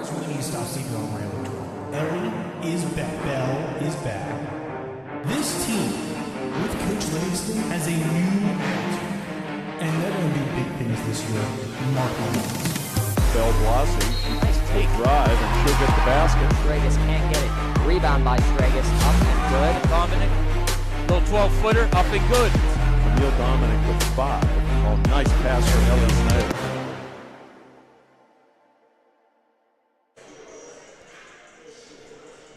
Tigers really need to stop sleeping on Ray Latrobe. Ellie is back. Bell is back. This team, with Coach Livingston, has a new attitude. And they're going to be big things this year. Mark my words. Bell Blasi, take drive, and she'll get the basket. Stragus can't get it. Rebound by Stragus, up and good. Dominic, little 12-footer, up and good. Camille Dominic with 5. Oh, nice pass from Ellie Snyder.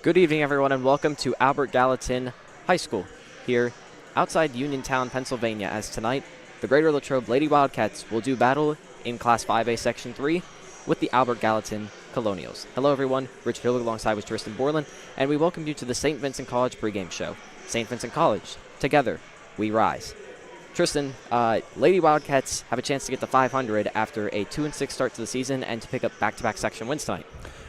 Good evening, everyone, and welcome to Albert Gallatin High School here outside Uniontown, Pennsylvania, as tonight the Greater Latrobe Lady Wildcats will do battle in Class 5A Section 3 with the Albert Gallatin Colonials. Hello, everyone. Richard Hill alongside with Tristan Borland, and we welcome you to the St. Vincent College pregame show. St. Vincent College, together we rise. Tristan, Lady Wildcats have a chance to get to 500 after a 2-6 start to the season and to pick up back-to-back section wins tonight.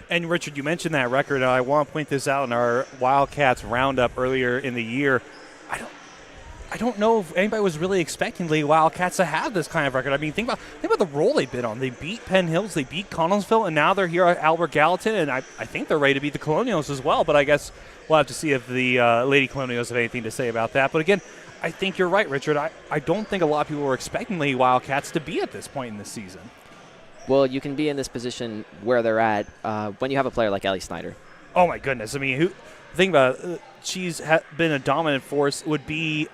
And, Richard, you mentioned that record, and I want to point this out in our Wildcats roundup earlier in the year. I don't know if anybody was really expecting Lady Wildcats to have this kind of record. I mean, think about the role they've been on. They beat Penn Hills, they beat Connellsville, and now they're here at Albert Gallatin, and I think they're ready to beat the Colonials as well. But I guess we'll have to see if the Lady Colonials have anything to say about that. But, again, I think you're right, Richard. I don't think a lot of people were expecting Lady Wildcats to be at this point in the season. Well, you can be in this position where they're at when you have a player like Ellie Snyder. Oh, my goodness. I mean, think about it. She's been a dominant force would be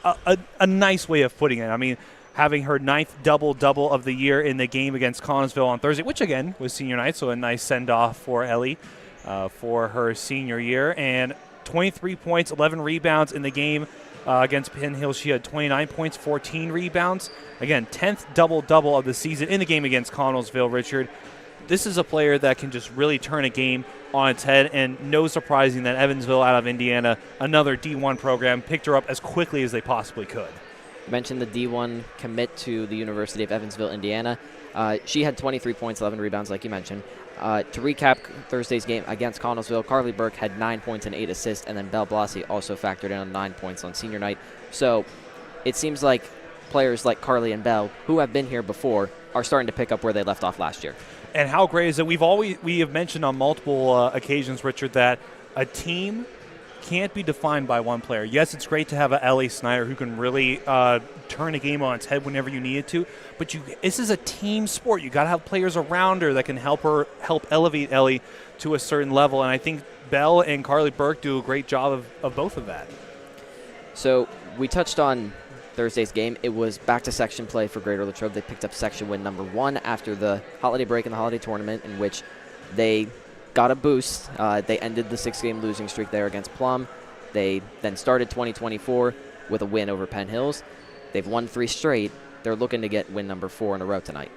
a nice way of putting it. I mean, having her 9th double-double of the year in the game against Connellsville on Thursday, which, again, was senior night, so a nice send-off for Ellie for her senior year. And 23 points, 11 rebounds in the game. Against Penn Hill, she had 29 points, 14 rebounds. Again, 10th double-double of the season in the game against Connellsville, Richard. This is a player that can just really turn a game on its head, and no surprising that Evansville out of Indiana, another D1 program, picked her up as quickly as they possibly could. You mentioned the D1 commit to the University of Evansville, Indiana. She had 23 points, 11 rebounds, like you mentioned. To recap Thursday's game against Connellsville, Carly Burke had 9 points and 8 assists, and then Belle Blasi also factored in on 9 points on senior night. So it seems like players like Carly and Belle, who have been here before, are starting to pick up where they left off last year. And how great is it? We have mentioned on multiple occasions, Richard, that a team can't be defined by one player. Yes, it's great to have a Ellie Snyder who can really turn a game on its head whenever you need it to, but this is a team sport. You got to have players around her that can help elevate Ellie to a certain level, and I think Belle and Carly Burke do a great job of both of that. So we touched on Thursday's game. It was back to section play for Greater Latrobe. They picked up section win number 1 after the holiday break in the holiday tournament, in which they got a boost. They ended the 6-game losing streak there against Plum. They then started 2024 with a win over Penn Hills. They've won 3 straight. They're looking to get win number 4 in a row tonight.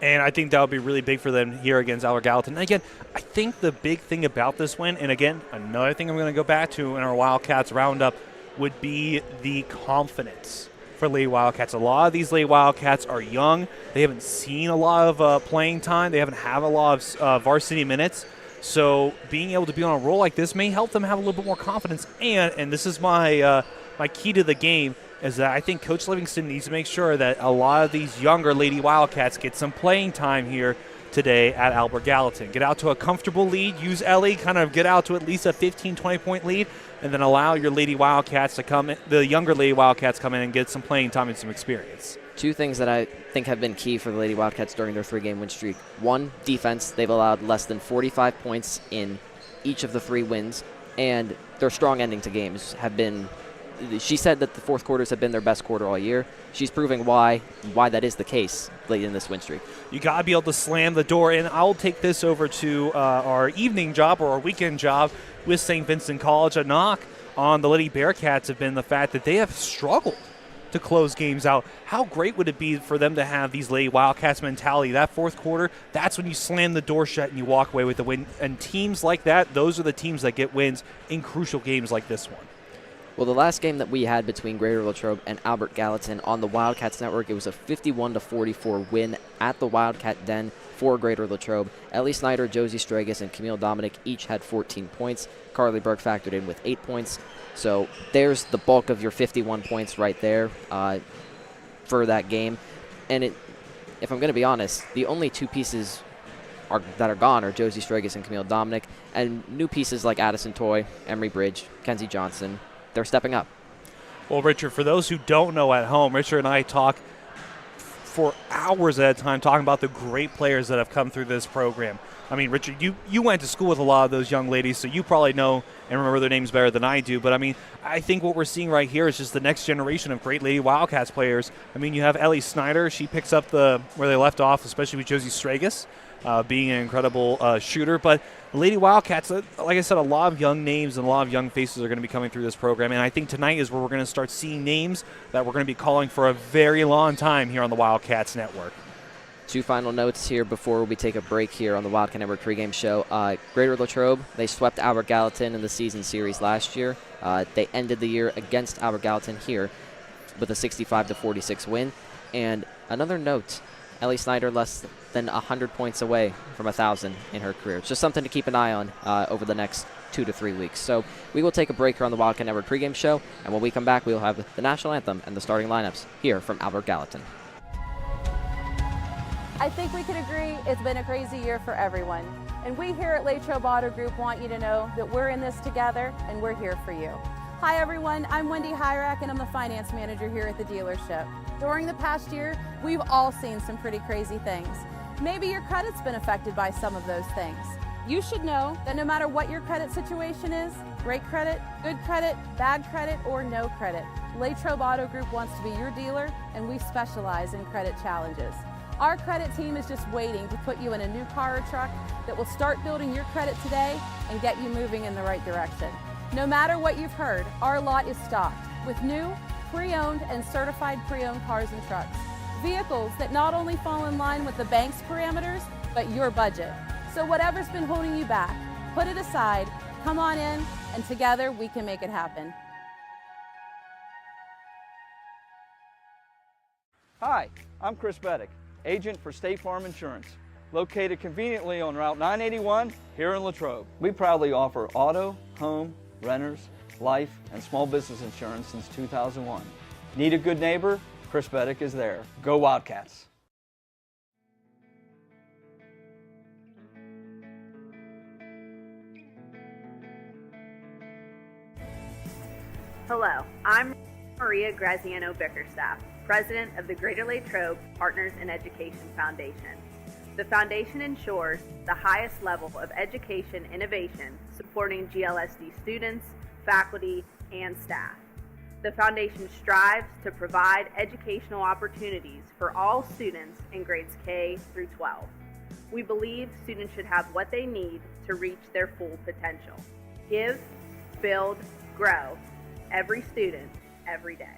And I think that would be really big for them here against Albert Gallatin. And again, I think the big thing about this win, and again, another thing I'm going to go back to in our Wildcats roundup, would be the confidence for Lady Wildcats. A lot of these Lady Wildcats are young. They haven't seen a lot of playing time. They haven't had a lot of varsity minutes. So being able to be on a roll like this may help them have a little bit more confidence. And this is my key to the game, is that I think Coach Livingston needs to make sure that a lot of these younger Lady Wildcats get some playing time here today at Albert Gallatin. Get out to a comfortable lead, use Ellie, kind of get out to at least a 15, 20-point lead, and then allow your Lady Wildcats to come in, the younger Lady Wildcats come in and get some playing time and some experience. 2 things that I think have been key for the Lady Wildcats during their 3-game win streak. 1, defense. They've allowed less than 45 points in each of the 3 wins, and their strong ending to games have been – she said that the fourth quarters have been their best quarter all year. She's proving why that is the case late in this win streak. You got to be able to slam the door, and I'll take this over to our evening job or our weekend job with St. Vincent College. A knock on the Lady Bearcats have been the fact that they have struggled to close games out. How great would it be for them to have these Lady Wildcats mentality? That fourth quarter, that's when you slam the door shut and you walk away with the win. And teams like that, those are the teams that get wins in crucial games like this one. Well, the last game that we had between Greater Latrobe and Albert Gallatin on the Wildcats Network, it was a 51-44 win at the Wildcat Den for Greater Latrobe. Ellie Snyder, Josie Stragus, and Camille Dominic each had 14 points. Carly Burke factored in with 8 points. So there's the bulk of your 51 points right there for that game. And if I'm going to be honest, the only 2 pieces that are gone are Josie Stragus and Camille Dominic, and new pieces like Addison Toy, Emery Bridge, Kenzie Johnson. They're stepping up. Well, Richard, for those who don't know at home, Richard and I talk for hours at a time talking about the great players that have come through this program. I mean, Richard, you went to school with a lot of those young ladies, so you probably know and remember their names better than I do. But, I mean, I think what we're seeing right here is just the next generation of great Lady Wildcats players. I mean, you have Ellie Snyder. She picks up where they left off, especially with Josie Stragus being an incredible shooter. But the Lady Wildcats, like I said, a lot of young names and a lot of young faces are going to be coming through this program. And I think tonight is where we're going to start seeing names that we're going to be calling for a very long time here on the Wildcats Network. Two final notes here before we take a break here on the Wildcat Network pregame show. Greater Latrobe, they swept Albert Gallatin in the season series last year. They ended the year against Albert Gallatin here with a 65-46 win. And another note, Ellie Snyder less than 100 points away from 1,000 in her career. It's just something to keep an eye on over the next 2 to 3 weeks. So we will take a break here on the Wildcat Network pregame show, and when we come back, we will have the national anthem and the starting lineups here from Albert Gallatin. I think we can agree it's been a crazy year for everyone. And we here at Latrobe Auto Group want you to know that we're in this together and we're here for you. Hi everyone, I'm Wendy Hyrak and I'm the finance manager here at the dealership. During the past year, we've all seen some pretty crazy things. Maybe your credit's been affected by some of those things. You should know that no matter what your credit situation is, great credit, good credit, bad credit, or no credit, Latrobe Auto Group wants to be your dealer and we specialize in credit challenges. Our credit team is just waiting to put you in a new car or truck that will start building your credit today and get you moving in the right direction. No matter what you've heard, our lot is stocked with new, pre-owned, and certified pre-owned cars and trucks. Vehicles that not only fall in line with the bank's parameters, but your budget. So whatever's been holding you back, put it aside, come on in, and together we can make it happen. Hi, I'm Chris Beddick, agent for State Farm Insurance, located conveniently on Route 981 here in Latrobe. We proudly offer auto, home, renters, life, and small business insurance since 2001. Need a good neighbor? Chris Beddick is there. Go Wildcats! Hello, I'm Maria Graziano Bickerstaff, President of the Greater Latrobe Partners in Education Foundation. The foundation ensures the highest level of education innovation supporting GLSD students, faculty, and staff. The foundation strives to provide educational opportunities for all students in grades K through 12. We believe students should have what they need to reach their full potential. Give, build, grow. Every student, every day.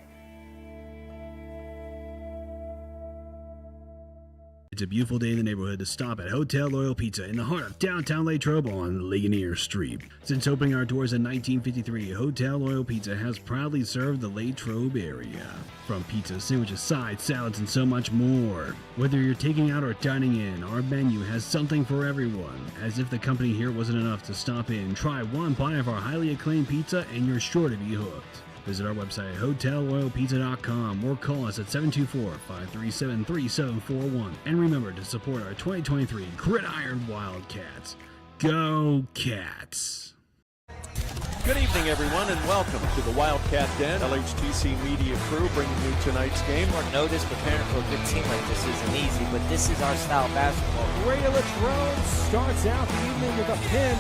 It's a beautiful day in the neighborhood to stop at Hotel Loyal Pizza in the heart of downtown Latrobe on Ligonier Street. Since opening our doors in 1953, Hotel Loyal Pizza has proudly served the Latrobe area. From pizza, sandwiches, sides, salads, and so much more. Whether you're taking out or dining in, our menu has something for everyone. As if the company here wasn't enough to stop in, try one bite of our highly acclaimed pizza and you're sure to be hooked. Visit our website at hotelloyalpizza.com or call us at 724-537-3741. And remember to support our 2023 Gridiron Wildcats. Go Cats! Good evening, everyone, and welcome to the Wildcat Den. LHTC Media Crew bringing you tonight's game. Short notice, preparing for a good team like this isn't easy, but this is our style of basketball. Greater Latrobe starts out the evening with a pin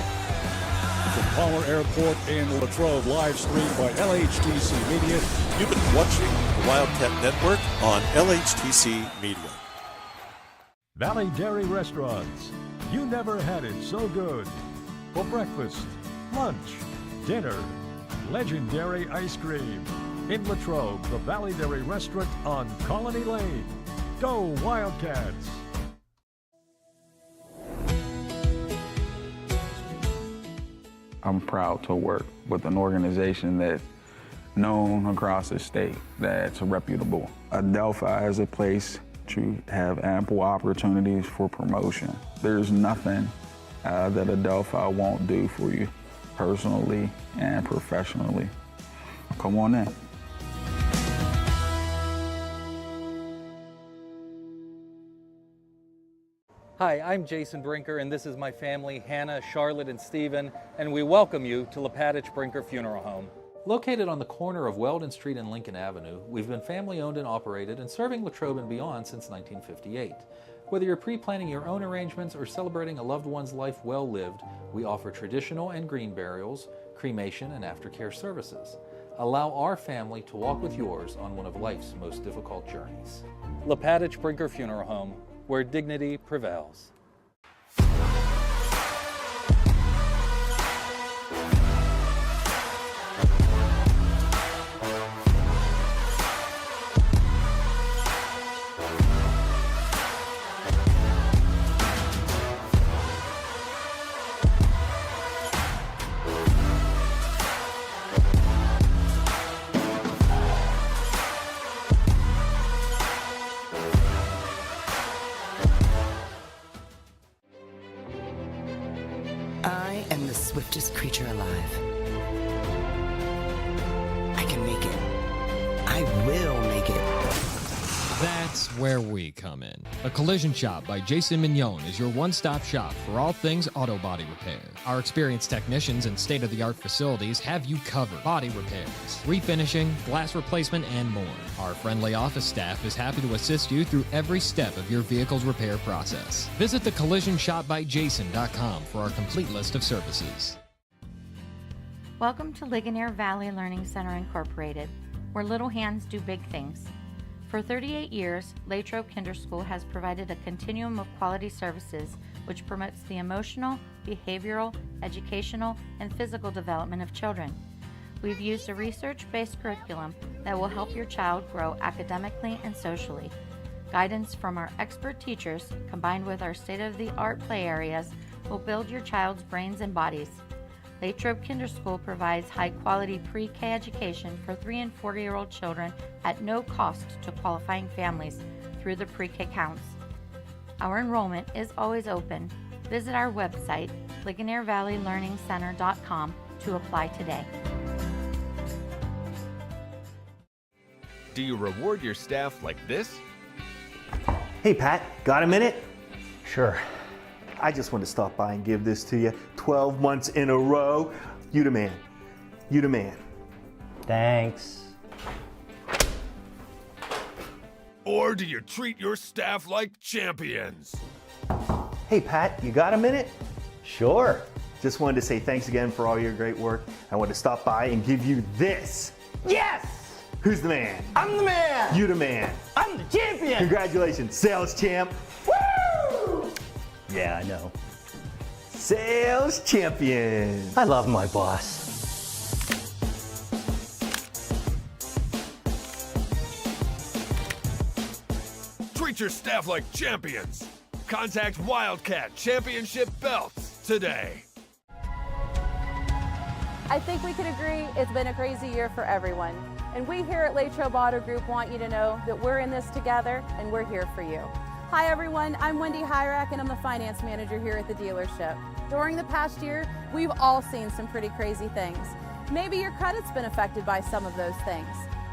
from Palmer Airport in Latrobe, live streamed by LHTC Media. You've been watching the Wildcat Network on LHTC Media. Valley Dairy Restaurants. You never had it so good. For breakfast, lunch, dinner, legendary ice cream. In Latrobe, the Valley Dairy Restaurant on Colony Lane. Go Wildcats! I'm proud to work with an organization that's known across the state, that's reputable. Adelphi is a place to have ample opportunities for promotion. There's nothing that Adelphi won't do for you personally and professionally. Come on in. Hi, I'm Jason Brinker, and this is my family, Hannah, Charlotte, and Stephen, and we welcome you to Lepatich Brinker Funeral Home. Located on the corner of Weldon Street and Lincoln Avenue, we've been family-owned and operated and serving Latrobe and beyond since 1958. Whether you're pre-planning your own arrangements or celebrating a loved one's life well lived, we offer traditional and green burials, cremation, and aftercare services. Allow our family to walk with yours on one of life's most difficult journeys. Lepatich Brinker Funeral Home, where dignity prevails. I am the swiftest creature alive. I can make it. I will make it. That's where we come in. A Collision Shop by Jason Mignon is your one-stop shop for all things auto body repair. Our experienced technicians and state-of-the-art facilities have you covered. Body repairs, refinishing, glass replacement, and more. Our friendly office staff is happy to assist you through every step of your vehicle's repair process. Visit thecollisionshopbyjason.com for our complete list of services. Welcome to Ligonier Valley Learning Center Incorporated, where little hands do big things. For 38 years, Latrobe Kinder School has provided a continuum of quality services which promotes the emotional, behavioral, educational, and physical development of children. We've used a research-based curriculum that will help your child grow academically and socially. Guidance from our expert teachers, combined with our state-of-the-art play areas, will build your child's brains and bodies. Latrobe Kinder School provides high-quality pre-K education for 3 and 4-year-old children at no cost to qualifying families through the pre-K counts. Our enrollment is always open. Visit our website, LigonierValleyLearningCenter.com, to apply today. Do you reward your staff like this? Hey Pat, got a minute? Sure. I just want to stop by and give this to you 12 months in a row. You the man. You the man. Thanks. Or do you treat your staff like champions? Hey Pat, you got a minute? Sure. Just wanted to say thanks again for all your great work. I wanted to stop by and give you this. Yes! Who's the man? I'm the man! You the man. I'm the champion! Congratulations, sales champ. Woo! Yeah, I know. Sales champion. I love my boss. Treat your staff like champions. Contact Wildcat Championship Belts today. I think we can agree it's been a crazy year for everyone. And we here at Latrobe Auto Group want you to know that we're in this together and we're here for you. Hi everyone, I'm Wendy Hyrak and I'm the finance manager here at the dealership. During the past year, we've all seen some pretty crazy things. Maybe your credit's been affected by some of those things.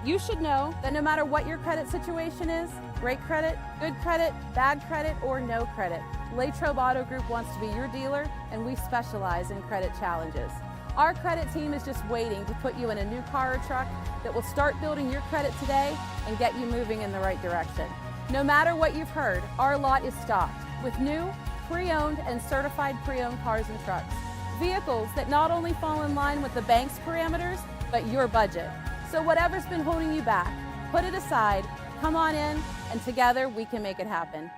You should know that no matter what your credit situation is, great credit, good credit, bad credit, or no credit, Latrobe Auto Group wants to be your dealer and we specialize in credit challenges. Our credit team is just waiting to put you in a new car or truck that will start building your credit today and get you moving in the right direction. No matter what you've heard, our lot is stocked with new, pre-owned, and certified pre-owned cars and trucks. Vehicles that not only fall in line with the bank's parameters, but your budget. So whatever's been holding you back, put it aside, come on in, and together we can make it happen.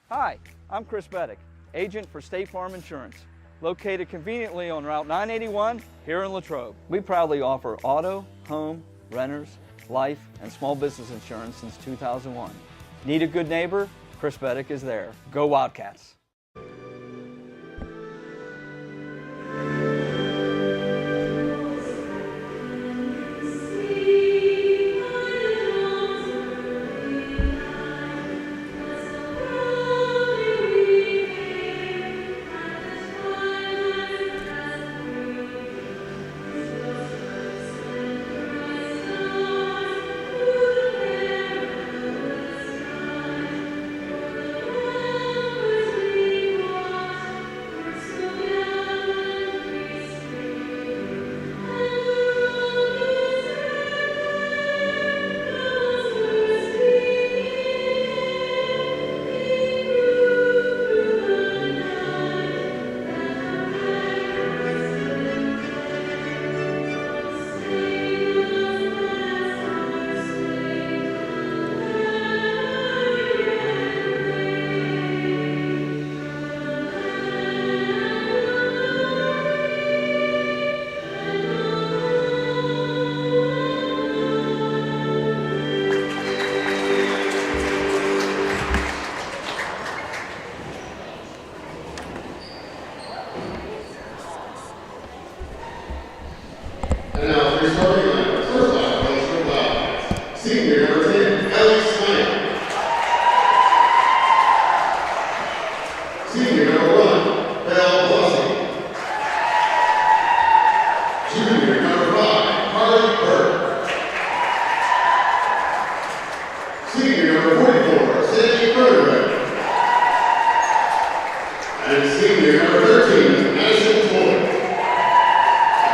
Hi, I'm Chris Beddick, agent for State Farm Insurance, located conveniently on Route 981 here in Latrobe. We proudly offer auto, home, renters, life, and small business insurance since 2001. Need a good neighbor? Chris Beddick is there. Go Wildcats! Junior number 13, Madison Toy.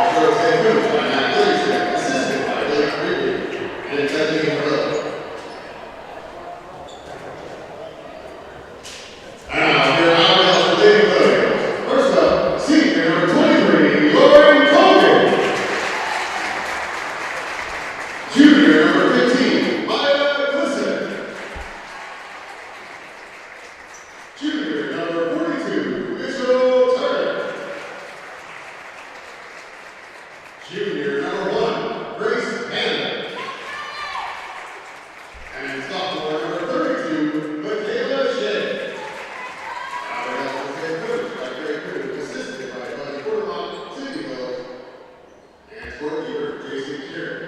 Latrobe's head coach by Matt Livingston, assisted by Blake Ridley, and attending in row. And now, here are our lady players. First up, senior number 23, Lauren Colgan. Junior number 15, Maya Glisson. Junior number 42, Mitchell Turner. Junior number 1, Grace Hanna. And sophomore number 32, Michaela Shea. Our national head coach by Greg Pruitt, assisted by Buddy Portlock, Sidney Wells, and scorekeeper Jason Sherry.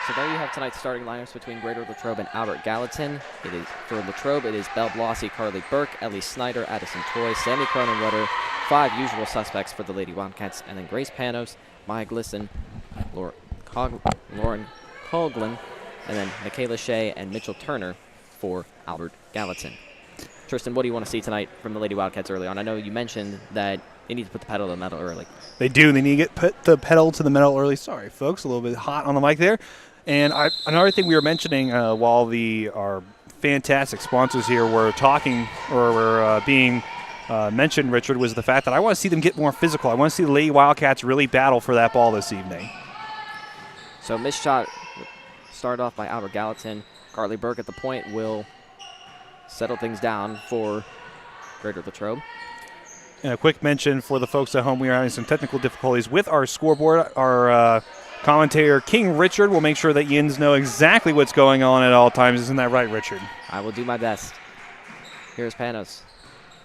So there you have tonight's starting lineups between Greater Latrobe and Albert Gallatin. It is for Latrobe, it is Belle Blasi, Carly Burke, Ellie Snyder, Addison Toy, Sammy Cronenwetter, 5 usual suspects for the Lady Wildcats, and then Grace Panos, Maya Glisson, Lauren Coughlin, and then Michaela Shea and Mitchell Turner for Albert Gallatin. Tristan, what do you want to see tonight from the Lady Wildcats early on? I know you mentioned that they need to put the pedal to the metal early. They do. They need to put the pedal to the metal early. Sorry, folks, a little bit hot on the mic there. And another thing we were mentioning while our fantastic sponsors here were talking or were being mentioned, Richard, was the fact that I want to see them get more physical. I want to see the Lady Wildcats really battle for that ball this evening. So missed shot started off by Albert Gallatin. Carly Burke at the point will settle things down for Greater Latrobe. And a quick mention for the folks at home, we are having some technical difficulties with our scoreboard. Our commentator, King Richard, will make sure that Yins know exactly what's going on at all times. Isn't that right, Richard? I will do my best. Here's Panos.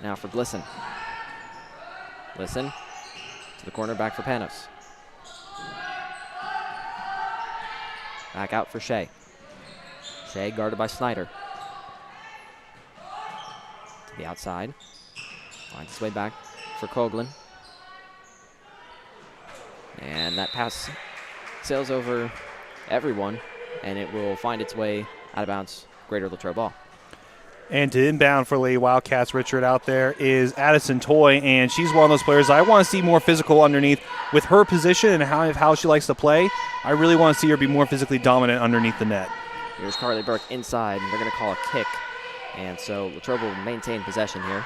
Now for Glisson. Glisson to the corner, back for Panos. Back out for Shea. Shea guarded by Snyder. To the outside. Finds his way back for Coughlin. And that pass sails over everyone, and it will find its way out of bounds, Greater Latrobe ball. And to inbound for Lady Wildcats, Richard, out there is Addison Toy, and she's one of those players I want to see more physical underneath. With her position and how she likes to play, I really want to see her be more physically dominant underneath the net. Here's Carly Burke inside, and they're going to call a kick. And so Latrobe will maintain possession here.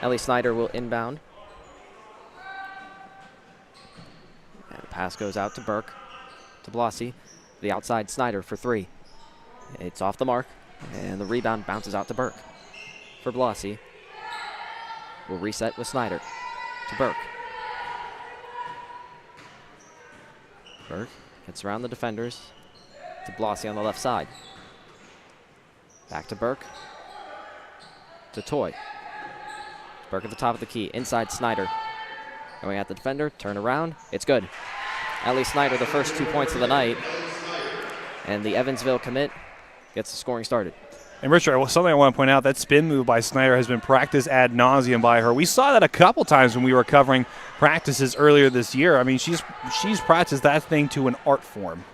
Ellie Snyder will inbound. And the pass goes out to Burke, to Blasi. The outside, Snyder for 3. It's off the mark, and the rebound bounces out to Burke. For Blasi, we'll reset with Snyder to Burke. Burke gets around the defenders to Blasi on the left side. Back to Burke, to Toy. Burke at the top of the key, inside Snyder. Going at the defender, turn around, it's good. Ellie Snyder, the first 2 points of the night, and the Evansville commit gets the scoring started. And Richard, something I want to point out, that spin move by Snyder has been practiced ad nauseum by her. We saw that a couple times when we were covering practices earlier this year. I mean, she's practiced that thing to an art form.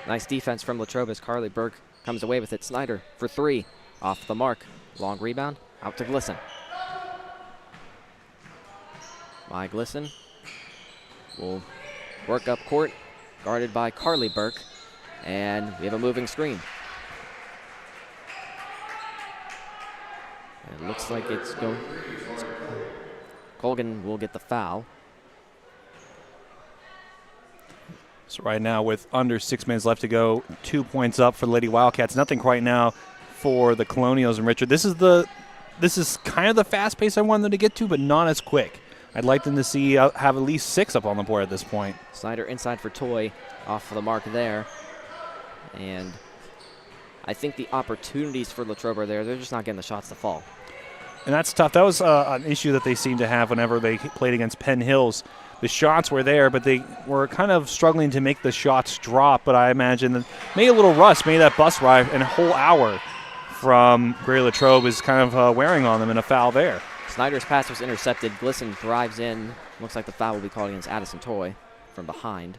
Nice defense from Latrobe as Carly Burke comes away with it. Snyder for 3, off the mark. Long rebound, out to Glisson. My Glisson will work up court, guarded by Carly Burke, and we have a moving screen. And it looks like it's going. Colgan will get the foul. So right now, with under 6 minutes left to go, 2 points up for the Lady Wildcats. Nothing quite now for the Colonials. And Richard, this is kind of the fast pace I wanted them to get to, but not as quick. I'd like them to see have at least 6 up on the board at this point. Snyder inside for Toy, off the mark there. And I think the opportunities for Latrobe are there. They're just not getting the shots to fall. And that's tough. That was an issue that they seemed to have whenever they played against Penn Hills. The shots were there, but they were kind of struggling to make the shots drop. But I imagine that maybe a little rust, maybe that bus ride and a whole hour from Greater Latrobe is kind of wearing on them, and a foul there. Snyder's pass was intercepted. Glisson drives in. Looks like the foul will be called against Addison Toy from behind.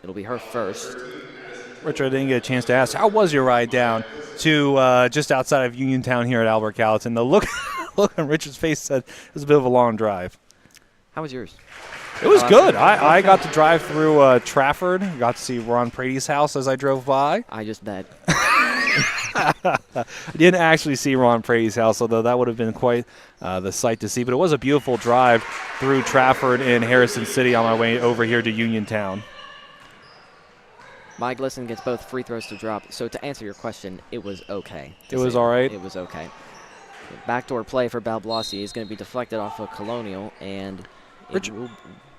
It'll be her first. Richard, I didn't get a chance to ask, how was your ride down to just outside of Uniontown here at Albert Gallatin? The look on Richard's face said it was a bit of a long drive. How was yours? It was good. I got to drive through Trafford. Got to see Ron Prady's house as I drove by. I just bet. I didn't actually see Ron Prady's house, although that would have been quite the sight to see. But it was a beautiful drive through Trafford and Harrison City on my way over here to Uniontown. Mike Glisson gets both free throws to drop. So to answer your question, it was okay. It was all right? It was okay. Backdoor play for Belle Blasi is going to be deflected off of Colonial, and it will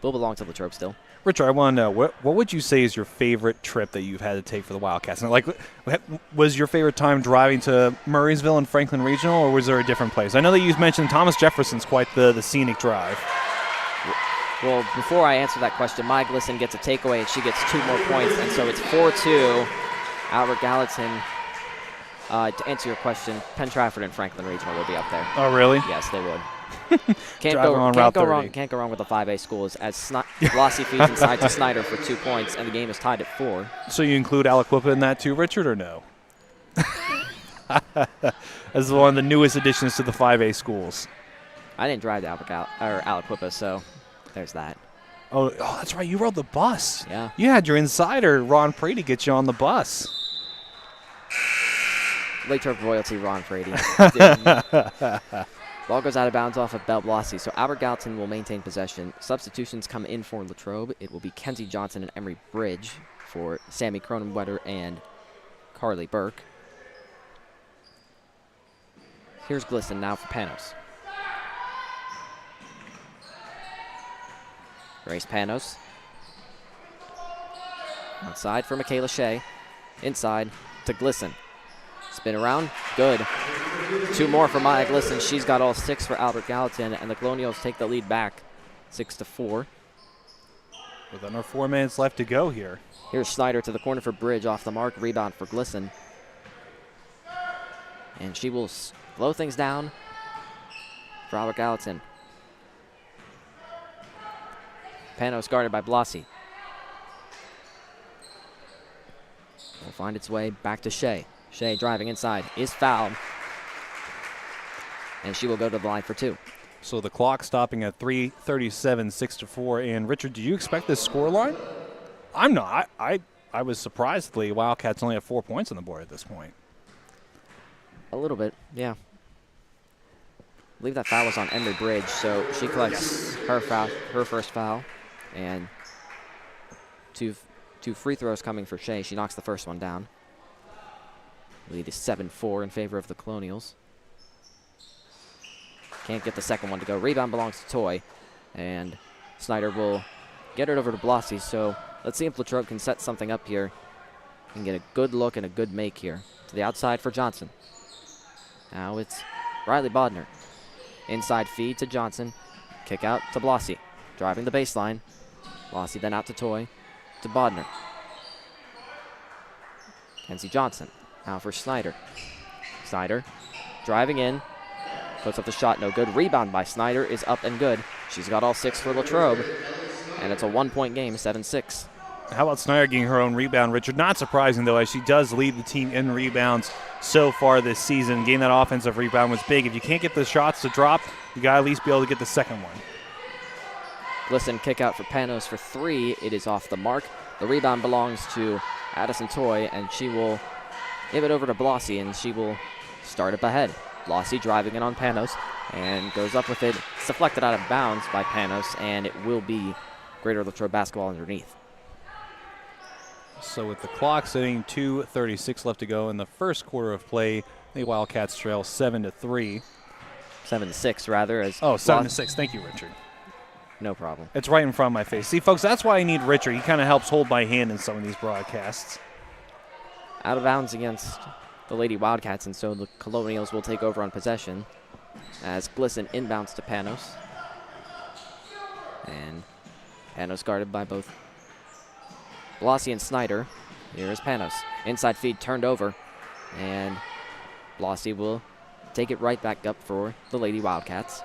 belong to Latrobe still. Richard, I want to know, what would you say is your favorite trip that you've had to take for the Wildcats? And like, was your favorite time driving to Murraysville and Franklin Regional, or was there a different place? I know that you mentioned Thomas Jefferson's quite the scenic drive. Well, before I answer that question, Maya Glisson gets a takeaway, and she gets 2 more points, and so it's 4-2. Albert Gallatin, to answer your question, Penn Trafford and Franklin Regional will be up there. Oh, really? Yes, they would. Can't go wrong with the 5A schools as Blasi feeds inside to Snyder for 2 points, and the game is tied at 4. So you include Aliquippa in that too, Richard, or no? As one of the newest additions to the 5A schools. I didn't drive to Aliquippa, so there's that. Oh, that's right. You rode the bus. Yeah. You had your insider, Ron Prady, get you on the bus. Latrobe royalty, Ron Prady. Ball goes out of bounds off of Belle Blasi, so Albert Gallatin will maintain possession. Substitutions come in for Latrobe. It will be Kenzie Johnson and Emery Bridge for Sammy Cronenwetter and Carly Burke. Here's Glisson now for Panos. Grace Panos. Outside for Michaela Shea. Inside to Glisson. Spin around, good. 2 more for Maya Glisson. She's got all 6 for Albert Gallatin, and the Colonials take the lead back 6-4. With under 4 minutes left to go here. Here's Snyder to the corner for Bridge, off the mark, rebound for Glisson. And she will slow things down for Albert Gallatin. Panos guarded by Blasi. Will find its way back to Shea. Shea driving inside, is fouled. And she will go to the line for 2. So the clock stopping at 3:37, 6-4. And Richard, do you expect this scoreline? I'm not. I was surprised the Wildcats only have 4 points on the board at this point. A little bit, yeah. I believe that foul was on Emery Bridge, so she collects her first foul. And two free throws coming for Shea. She knocks the first one down. Lead is 7-4 in favor of the Colonials. Can't get the second one to go. Rebound belongs to Toy. And Snyder will get it over to Blasi. So let's see if Latrobe can set something up here and get a good look and a good make here. To the outside for Johnson. Now it's Riley Bodner. Inside feed to Johnson. Kick out to Blasi. Driving the baseline. Blasi then out to Toy. To Bodner. Kenzie Johnson. Now for Snyder. Snyder driving in. Puts up the shot, no good. Rebound by Snyder is up and good. She's got all 6 for Latrobe. And it's a 1-point game, 7-6. How about Snyder getting her own rebound, Richard? Not surprising, though, as she does lead the team in rebounds so far this season. Getting that offensive rebound was big. If you can't get the shots to drop, you got to at least be able to get the second one. Glisson kick out for Panos for 3. It is off the mark. The rebound belongs to Addison Toy, and she will give it over to Blasi, and she will start up ahead. Blasi driving in on Panos and goes up with it. It's deflected out of bounds by Panos, and it will be Greater Latrobe basketball underneath. So with the clock sitting 2:36 left to go in the first quarter of play, the Wildcats trail 7-3. 7-6 rather. 7-6. Thank you, Richard. No problem. It's right in front of my face. See, folks, that's why I need Richard. He kind of helps hold my hand in some of these broadcasts. Out of bounds against the Lady Wildcats, and so the Colonials will take over on possession as Glisson inbounds to Panos. And Panos guarded by both Blasi and Snyder. Here is Panos. Inside feed turned over, and Blasi will take it right back up for the Lady Wildcats.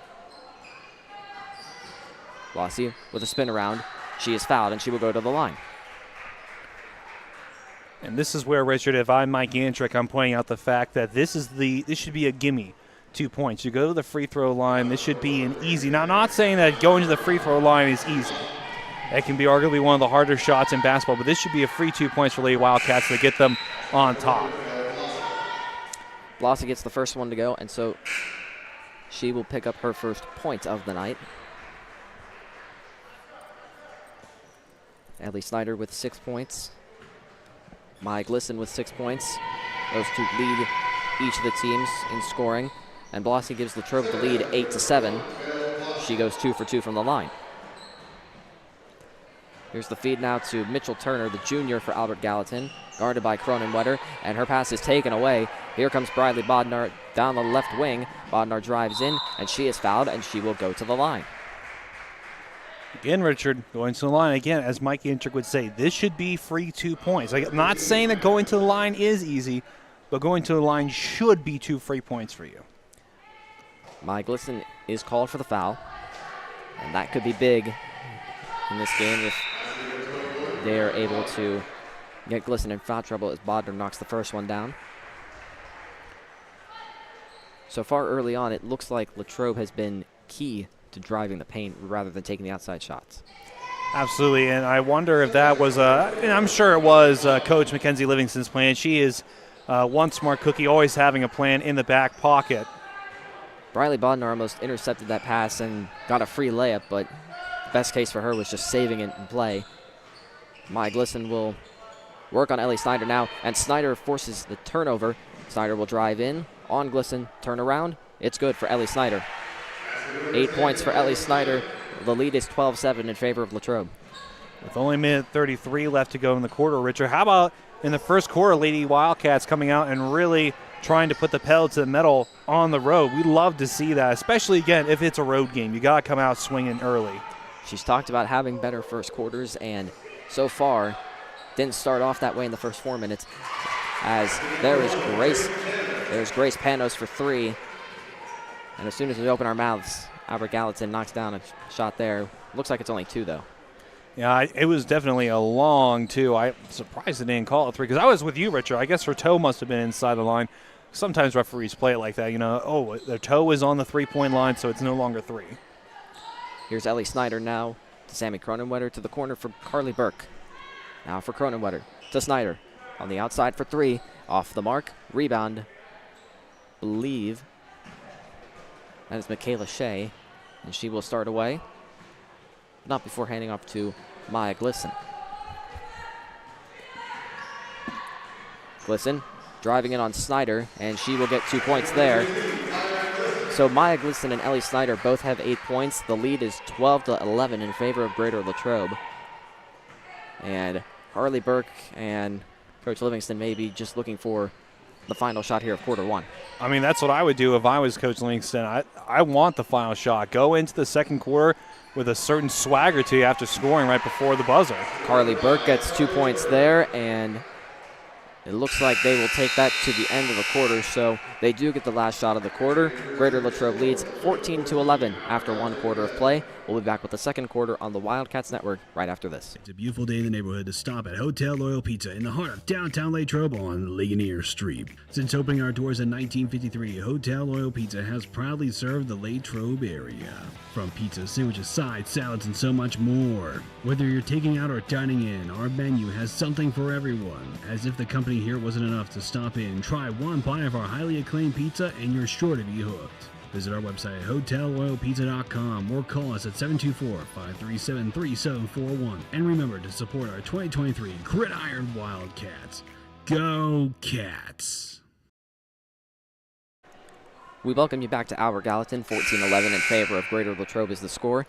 Blasi with a spin around. She is fouled, and she will go to the line. And this is where, Richard, if I'm Mike Antrick, I'm pointing out the fact that this should be a gimme 2 points. You go to the free throw line. This should be an easy. Now, I'm not saying that going to the free throw line is easy. It can be arguably one of the harder shots in basketball, but this should be a free 2 points for Lady Wildcats to get them on top. Blasi gets the first one to go, and so she will pick up her first point of the night. Ellie Snyder with 6 points. Maya Glisson with 6 points. Those two lead each of the teams in scoring. And Blasi gives Latrobe the lead 8-7. She goes 2 for 2 from the line. Here's the feed now to Mitchell Turner, the junior for Albert Gallatin, guarded by Cronenwetter, and her pass is taken away. Here comes Briley Bodnar down the left wing. Bodnar drives in, and she is fouled, and she will go to the line. Again, Richard, going to the line. Again, as Mike Antrick would say, this should be free 2 points. I'm not saying that going to the line is easy, but going to the line should be 2 free points for you. Maya Glisson is called for the foul, and that could be big in this game if they are able to get Glisson in foul trouble as Bodnar knocks the first one down. So far early on, it looks like Latrobe has been key to driving the paint rather than taking the outside shots. Absolutely, and I wonder if that was, and I'm sure it was Coach Mackenzie Livingston's plan. She is one smart cookie, always having a plan in the back pocket. Briley Bodnar almost intercepted that pass and got a free layup, but the best case for her was just saving it in play. Maya Glisson will work on Ellie Snyder now, and Snyder forces the turnover. Snyder will drive in on Glisson, turn around. It's good for Ellie Snyder. 8 points for Ellie Snyder. The lead is 12-7 in favor of Latrobe. With only a minute 33 left to go in the quarter, Richard, how about in the first quarter, Lady Wildcats coming out and really trying to put the pedal to the metal on the road? We love to see that, especially, again, if it's a road game. You got to come out swinging early. She's talked about having better first quarters, and so far didn't start off that way in the first 4 minutes, as there is Grace. There's Grace Panos for 3. And as soon as we open our mouths, Albert Gallatin knocks down a shot there. Looks like it's only 2, though. Yeah, it was definitely a long 2. I'm surprised they didn't call it 3, because I was with you, Richard. I guess her toe must have been inside the line. Sometimes referees play it like that, oh, their toe is on the 3-point line, so it's no longer 3. Here's Ellie Snyder now to Sammy Cronenwetter to the corner for Carly Burke. Now for Cronenwetter to Snyder. On the outside for 3. Off the mark. Rebound. Believe that is Michaela Shea, and she will start away. Not before handing off to Maya Glisson. Glisson driving in on Snyder, and she will get 2 points there. So Maya Glisson and Ellie Snyder both have 8 points. The lead is 12-11 in favor of Greater Latrobe. And Harley Burke and Coach Livingston may be just looking for the final shot here of quarter 1. I mean, that's what I would do if I was Coach Livingston. I want the final shot. Go into the second quarter with a certain swagger to you after scoring right before the buzzer. Carly Burke gets 2 points there, and it looks like they will take that to the end of the quarter, so they do get the last shot of the quarter. Greater Latrobe leads 14-11 after 1 quarter of play. We'll be back with the second quarter on the Wildcats Network right after this. It's a beautiful day in the neighborhood to stop at Hotel Loyal Pizza in the heart of downtown Latrobe on Ligonier Street. Since opening our doors in 1953, Hotel Loyal Pizza has proudly served the Latrobe area. From pizza, sandwiches, sides, salads, and so much more. Whether you're taking out or dining in, our menu has something for everyone. As if the company here wasn't enough to stop in, try one bite of our highly acclaimed pizza and you're sure to be hooked. Visit our website at hotelloyalpizza.com or call us at 724-537-3741. And remember to support our 2023 Gridiron Wildcats. Go Cats! We welcome you back to Albert Gallatin. 14-11 in favor of Greater Latrobe is the score.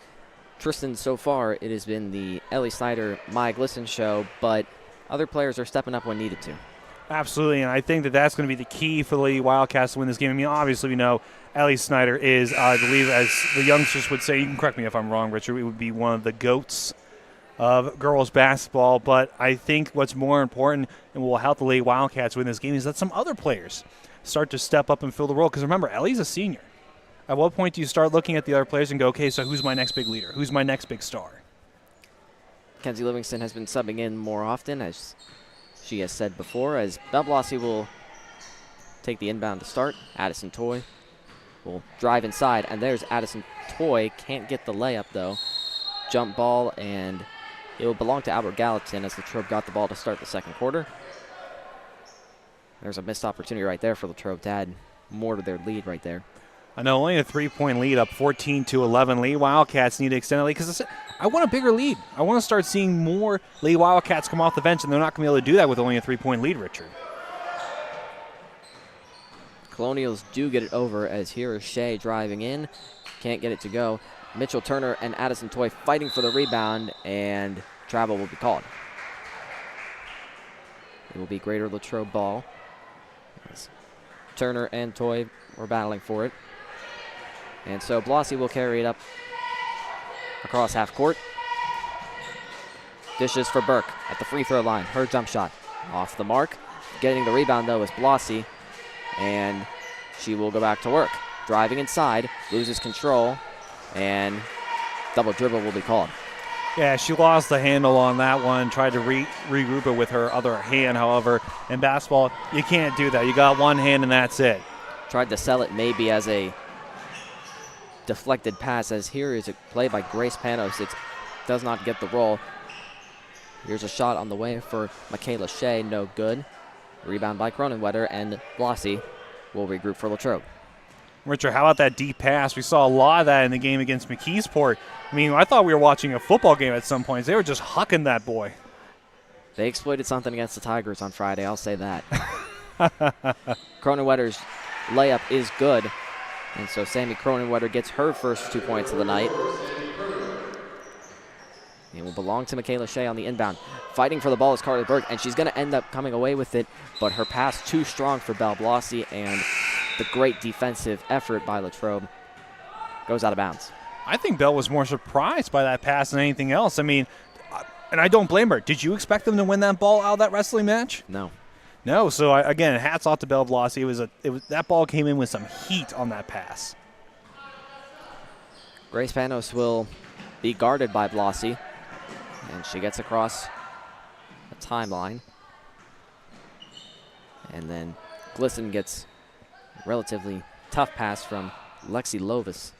Tristan, so far it has been the Ellie Snyder, Maya Glisson show, but other players are stepping up when needed to. Absolutely, and I think that that's going to be the key for the Lady Wildcats to win this game. I mean, obviously we know Ellie Snyder is, I believe, as the youngsters would say, you can correct me if I'm wrong, Richard, it would be one of the GOATs of girls basketball, but I think what's more important and will help the Lady Wildcats win this game is that some other players start to step up and fill the role, because remember, Ellie's a senior. At what point do you start looking at the other players and go, okay, so who's my next big leader? Who's my next big star? Kenzie Livingston has been subbing in more often, as she has said before, as Belle Blasi will take the inbound to start. Addison Toy will drive inside, and there's Addison Toy. Can't get the layup, though. Jump ball, and it will belong to Albert Gallatin as Latrobe got the ball to start the second quarter. There's a missed opportunity right there for Latrobe to add more to their lead right there. I know, only a 3-point lead, up 14-11 lead. Wildcats need to extend the lead because I want a bigger lead. I want to start seeing more Lee Wildcats come off the bench, and they're not going to be able to do that with only a 3-point lead, Richard. Colonials do get it over, as here is Shea driving in. Can't get it to go. Mitchell Turner and Addison Toy fighting for the rebound, and travel will be called. It will be Greater Latrobe ball. As Turner and Toy were battling for it. And so Blasi will carry it up across half court. Dishes for Burke at the free throw line. Her jump shot off the mark. Getting the rebound, though, is Blasi. And she will go back to work. Driving inside, loses control, and double dribble will be called. Yeah, she lost the handle on that one, tried to regroup it with her other hand. However, in basketball, you can't do that. You got one hand and that's it. Tried to sell it maybe as a deflected pass, as here is a play by Grace Panos. It does not get the roll. Here's a shot on the way for Michaela Shea, no good. Rebound by Cronenwetter, and Blasi will regroup for Latrobe. Richard, how about that deep pass? We saw a lot of that in the game against McKeesport. I mean, I thought we were watching a football game at some points. They were just hucking that boy. They exploited something against the Tigers on Friday, I'll say that. Cronenwetter's layup is good, and so Sammy Cronenwetter gets her first 2 points of the night. It will belong to Michaela Shea on the inbound. Fighting for the ball is Carly Burke, and she's going to end up coming away with it, but her pass too strong for Belle Blasi, and the great defensive effort by Latrobe goes out of bounds. I think Belle was more surprised by that pass than anything else. I mean, and I don't blame her. Did you expect them to win that ball out of that wrestling match? No. No, so again, hats off to Belle Blasi. That ball came in with some heat on that pass. Grace Panos will be guarded by Blasi, and she gets across the timeline. And then Glisson gets a relatively tough pass from Lexi Lovis.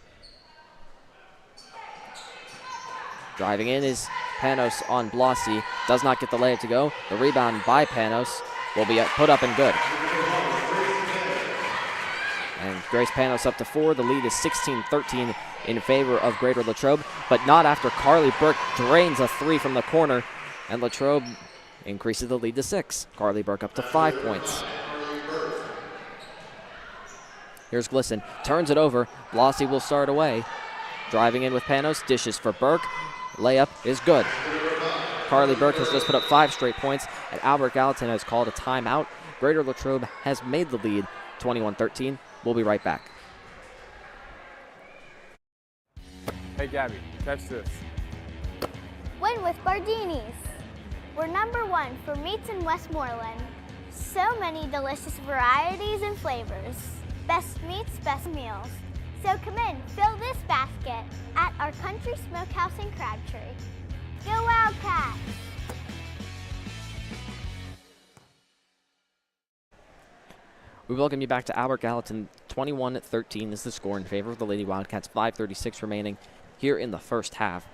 Driving in is Panos on Blasi. Does not get the layup to go. The rebound by Panos will be put up and good. And Grace Panos up to 4. The lead is 16-13 in favor of Greater Latrobe, but not after Carly Burke drains a 3 from the corner, and Latrobe increases the lead to 6. Carly Burke up to 5 points. Here's Glisson, turns it over. Blasi will start away. Driving in with Panos, dishes for Burke. Layup is good. Carly Burke has just put up 5 straight points, and Albert Gallatin has called a timeout. Greater Latrobe has made the lead 21-13. We'll be right back. Hey, Gabby, catch this. Win with Bardini's. We're #1 for meats in Westmoreland. So many delicious varieties and flavors. Best meats, best meals. So come in, fill this basket at our Country Smokehouse in Crabtree. Go Wildcats! We welcome you back to Albert Gallatin. 21-13 is the score in favor of the Lady Wildcats. 5:36 remaining here in the first half.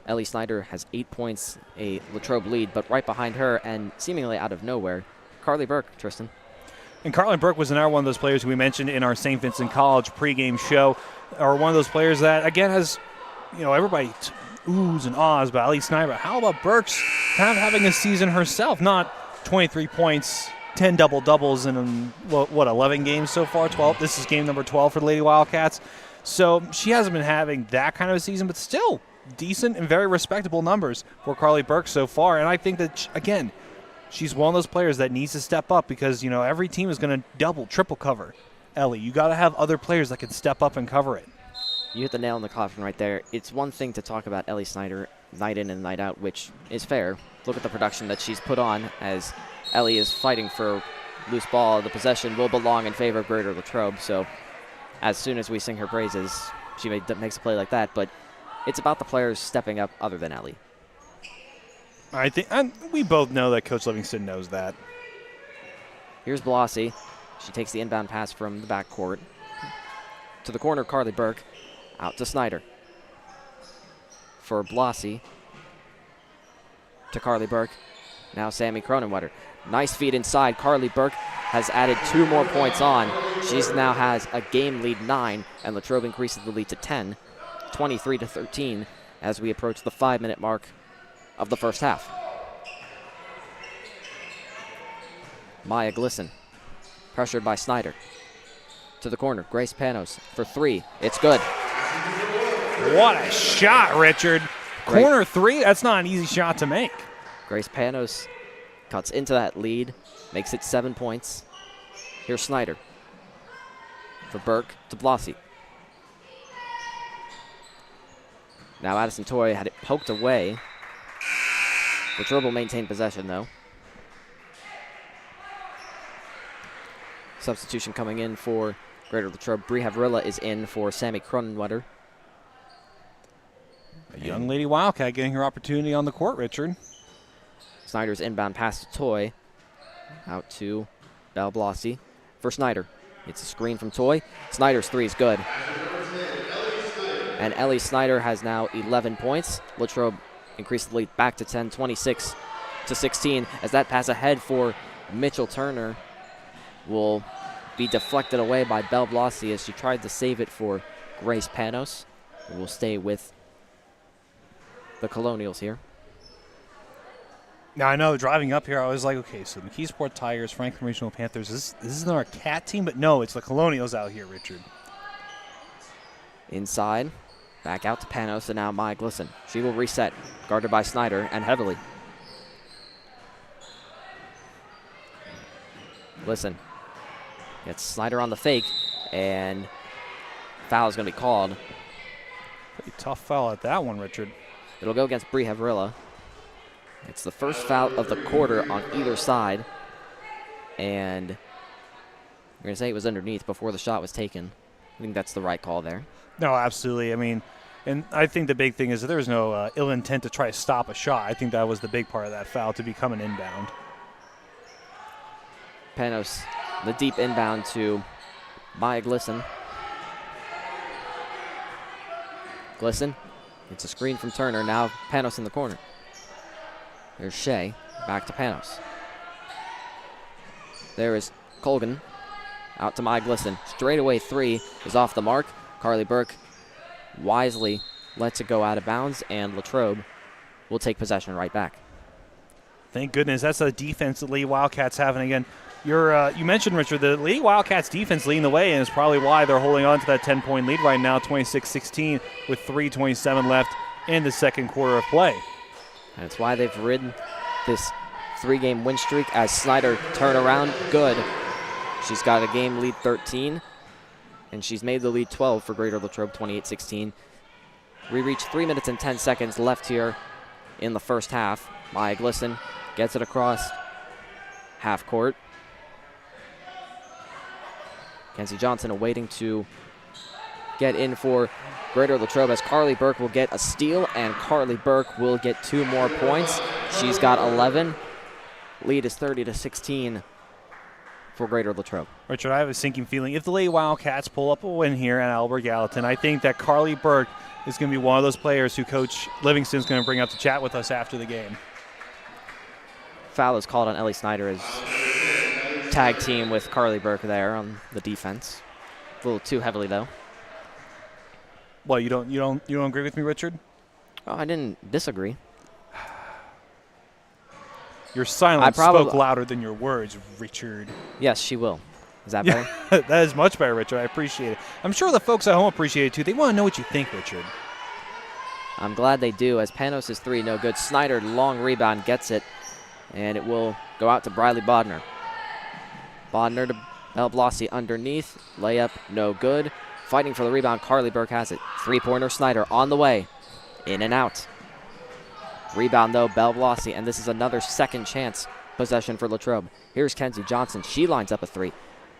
Ellie Snyder has 8 points, a Latrobe lead, but right behind her and seemingly out of nowhere, Carly Burke, Tristan. And Carly Burke was another one of those players who we mentioned in our St. Vincent College pregame show, or one of those players that, again, has, everybody oohs and ahs about Ellie Snyder. How about Burke's kind of having a season herself? Not 23 points, 10 double-doubles in, 11 games so far? 12. This is game number 12 for the Lady Wildcats. So she hasn't been having that kind of a season, but still decent and very respectable numbers for Carly Burke so far. And I think that, again, she's one of those players that needs to step up because, every team is going to double, triple cover Ellie. You got to have other players that can step up and cover it. You hit the nail on the coffin right there. It's one thing to talk about Ellie Snyder night in and night out, which is fair. Look at the production that she's put on as Ellie is fighting for loose ball. The possession will belong in favor of Greater Latrobe. So as soon as we sing her praises, she makes a play like that. But it's about the players stepping up other than Ellie. I think we both know that Coach Livingston knows that. Here's Blasi. She takes the inbound pass from the backcourt. To the corner, Carly Burke. Out to Snyder. For Blasi. To Carly Burke. Now Sammy Cronenwetter. Nice feed inside. Carly Burke has added 2 more points on. She now has a game lead 9, and Latrobe increases the lead to 10, 23-13, as we approach the 5-minute mark of the first half. Maya Glisson, pressured by Snyder. To the corner, Grace Panos for 3. It's good. What a shot, Richard. Corner 3, that's not an easy shot to make. Grace Panos cuts into that lead, makes it 7 points. Here's Snyder. For Burke to Blasi. Now Addison Toy had it poked away. Latrobe will maintain possession, though. Substitution coming in for Greater Latrobe. Bree Havrilla is in for Sammy Cronenwetter. A young lady Wildcat getting her opportunity on the court, Richard. Snyder's inbound pass to Toy. Out to Belle Blasi for Snyder. It's a screen from Toy. Snyder's 3 is good. And Ellie Snyder has now 11 points. Latrobe increased the lead back to 10, 26-16. As that pass ahead for Mitchell Turner will be deflected away by Belle Blasi as she tried to save it for Grace Panos. It will stay with the Colonials here. Now, I know driving up here, I was like, okay, so McKeesport Tigers, Franklin Regional Panthers, this isn't our cat team, but no, it's the Colonials out here, Richard. Inside, back out to Panos, and now Maya Glisson. She will reset, guarded by Snyder, and heavily. Glisson gets Snyder on the fake, and foul is going to be called. Pretty tough foul at that one, Richard. It'll go against Bree Havrilla. It's the first foul of the quarter on either side. And I'm going to say it was underneath before the shot was taken. I think that's the right call there. No, absolutely. I mean, and I think the big thing is that there was no ill intent to try to stop a shot. I think that was the big part of that foul, to become an inbound. Panos, the deep inbound to Maya Glisson. Glisson, it's a screen from Turner. Now Panos in the corner. There's Shea, back to Panos. There is Colgan, out to Maya Glisson. Straightaway 3 is off the mark. Carly Burke wisely lets it go out of bounds, and Latrobe will take possession right back. Thank goodness. That's a defense that Lee Wildcats have. And again, you mentioned, Richard, the Lee Wildcats defense leading the way, and it's probably why they're holding on to that 10-point lead right now, 26-16, with 3:27 left in the second quarter of play. And it's why they've ridden this 3-game win streak as Snyder turn around. Good. She's got a game lead 13, and she's made the lead 12 for Greater Latrobe, 28-16. We reach 3 minutes and 10 seconds left here in the first half. Maya Glisson gets it across half court. Kenzie Johnson awaiting to get in for Greater Latrobe as Carly Burke will get a steal, and Carly Burke will get 2 more points. She's got 11. Lead is 30-16 for Greater Latrobe. Richard, I have a sinking feeling if the Lady Wildcats pull up a win here at Albert Gallatin, I think that Carly Burke is going to be one of those players who Coach Livingston is going to bring up to chat with us after the game. Foul is called on Ellie Snyder as tag team with Carly Burke there on the defense. A little too heavily, though. Well, you don't agree with me, Richard? Oh, I didn't disagree. Your silence spoke louder than your words, Richard. Yes, she will. Is that better? That is much better, Richard. I appreciate it. I'm sure the folks at home appreciate it, too. They want to know what you think, Richard. I'm glad they do, as Panos is 3, no good. Snyder, long rebound, gets it, and it will go out to Briley Bodner. Bodner to Belle Blasi underneath. Layup, no good. Fighting for the rebound, Carly Burke has it. 3-pointer, Snyder on the way. In and out. Rebound, though, Belle Blasi, and this is another second chance possession for Latrobe. Here's Kenzie Johnson. She lines up a 3.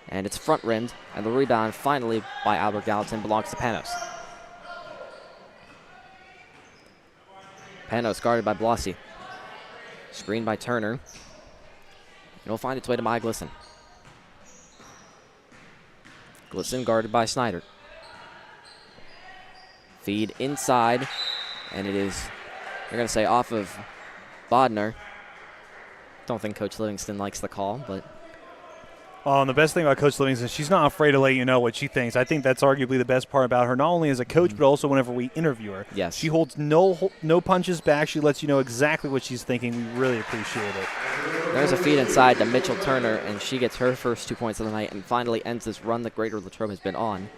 and it's front rimmed, and the rebound finally by Albert Gallatin belongs to Panos. Panos guarded by Blasi. Screened by Turner. It'll find its way to Mai Glisson. Glisson guarded by Snyder. Feed inside, and it is, they're going to say, off of Bodner. Don't think Coach Livingston likes the call, but. Oh, and the best thing about Coach Livingston, she's not afraid to let you know what she thinks. I think that's arguably the best part about her, not only as a coach, but also whenever we interview her. Yes. She holds no punches back. She lets you know exactly what she's thinking. We really appreciate it. There's a feed inside to Mitchell Turner, and she gets her first 2 points of the night and finally ends this run that Greater Latrobe has been on.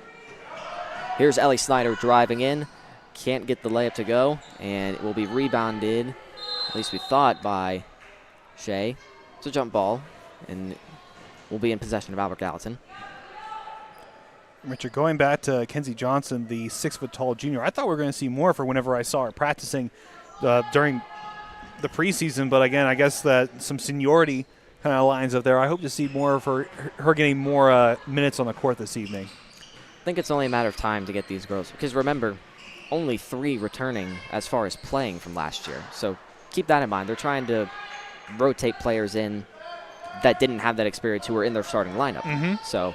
Here's Ellie Snyder driving in. Can't get the layup to go, and it will be rebounded, at least we thought, by Shea. It's a jump ball, and will be in possession of Albert Gallatin. Richard, going back to Kenzie Johnson, the 6-foot-tall junior, I thought we were going to see more of her whenever I saw her practicing during the preseason, but again, I guess that some seniority kind of lines up there. I hope to see more of her getting more minutes on the court this evening. I think it's only a matter of time to get these girls, because remember, only 3 returning as far as playing from last year, so keep that in mind. They're trying to rotate players in that didn't have that experience who were in their starting lineup. So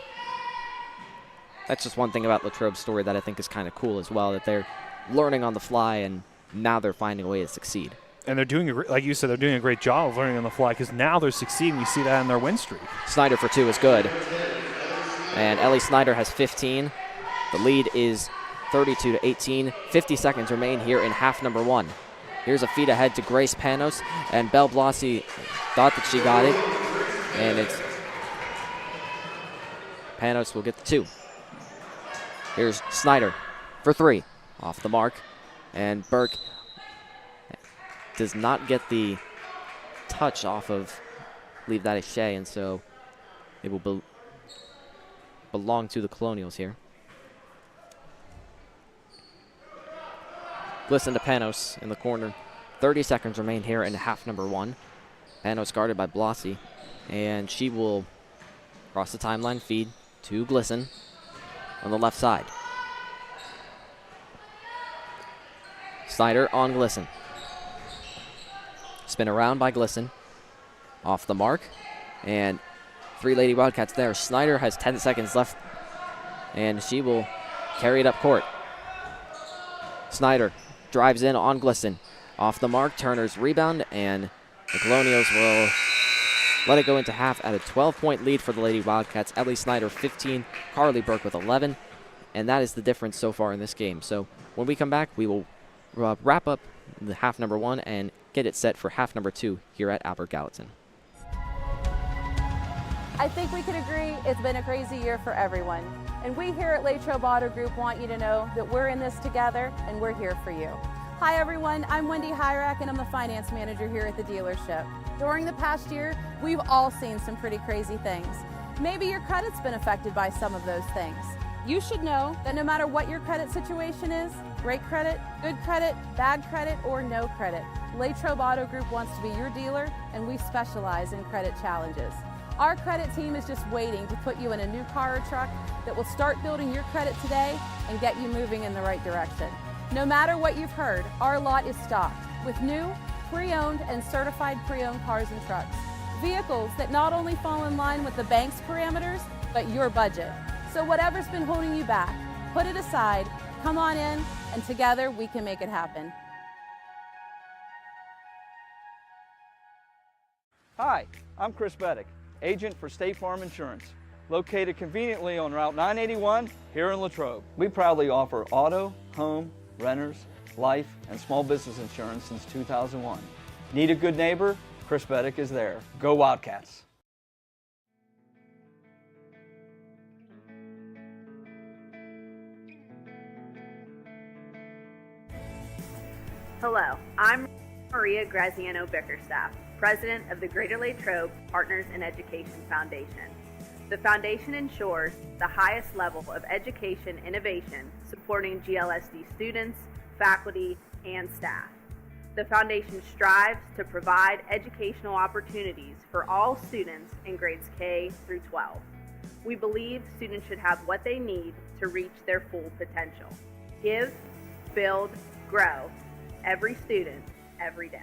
that's just one thing about Latrobe's story that I think is kind of cool as well, that they're learning on the fly and now they're finding a way to succeed. And they're doing, like you said, they're doing a great job of learning on the fly because now they're succeeding. We see that in their win streak. Snyder for 2 is good. And Ellie Snyder has 15. The lead is 32-18. 50 seconds remain here in half number 1. Here's a feed ahead to Grace Panos, and Belle Blasi thought that she got it. And it's Panos will get the 2. Here's Snyder for 3. Off the mark. And Burke does not get the touch off of, leave that as Shea, and so it will belong to the Colonials here. Listen to Panos in the corner. 30 seconds remain here in half number 1. Panos guarded by Blasi. And she will cross the timeline, feed to Glisson on the left side. Snyder on Glisson. Spin around by Glisson. Off the mark. And 3 Lady Wildcats there. Snyder has 10 seconds left. And she will carry it up court. Snyder drives in on Glisson. Off the mark. Turner's rebound. And the Colonials will let it go into half at a 12-point lead for the Lady Wildcats. Ellie Snyder 15, Carly Burke with 11, and that is the difference so far in this game. So when we come back, we will wrap up the half number 1 and get it set for half number 2 here at Albert Gallatin. I think we can agree it's been a crazy year for everyone. And we here at Latrobe Auto Group want you to know that we're in this together and we're here for you. Hi everyone, I'm Wendy Hyrak and I'm the finance manager here at the dealership. During the past year, we've all seen some pretty crazy things. Maybe your credit's been affected by some of those things. You should know that no matter what your credit situation is, great credit, good credit, bad credit, or no credit, Latrobe Auto Group wants to be your dealer and we specialize in credit challenges. Our credit team is just waiting to put you in a new car or truck that will start building your credit today and get you moving in the right direction. No matter what you've heard, our lot is stocked with new, pre-owned, and certified pre-owned cars and trucks. Vehicles that not only fall in line with the bank's parameters, but your budget. So whatever's been holding you back, put it aside, come on in, and together we can make it happen. Hi, I'm Chris Beddick, agent for State Farm Insurance, located conveniently on Route 981 here in Latrobe. We proudly offer auto, home, renters, life, and small business insurance since 2001. Need a good neighbor? Chris Beddick is there. Go Wildcats! Hello, I'm Maria Graziano Bickerstaff, President of the Greater Latrobe Partners in Education Foundation. The foundation ensures the highest level of education innovation supporting GLSD students, faculty, and staff. The foundation strives to provide educational opportunities for all students in grades K through 12. We believe students should have what they need to reach their full potential. Give, build, grow. Every student, every day.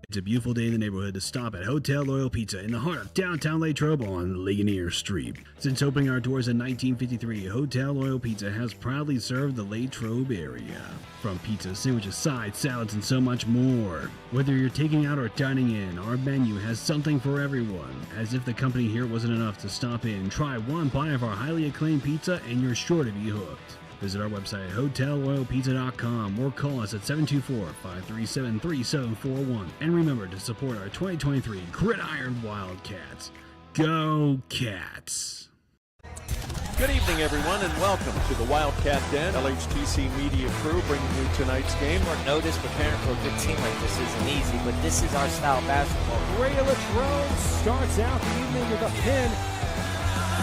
It's a beautiful day in the neighborhood to stop at Hotel Loyal Pizza in the heart of downtown Latrobe on Ligonier Street. Since opening our doors in 1953, Hotel Loyal Pizza has proudly served the Latrobe area. From pizza, sandwiches, sides, salads, and so much more. Whether you're taking out or dining in, our menu has something for everyone. As if the company here wasn't enough to stop in, try one bite of our highly acclaimed pizza and you're sure to be hooked. Visit our website at hotelloyalpizza.com or call us at 724-537-3741. And remember to support our 2023 Gridiron Wildcats. Go Cats! Good evening, everyone, and welcome to the Wildcat Den. LHTC Media Crew bringing you tonight's game. Short notice, preparing for a good team like this isn't easy, but this is our style of basketball. Greater Latrobe starts out the evening with a pin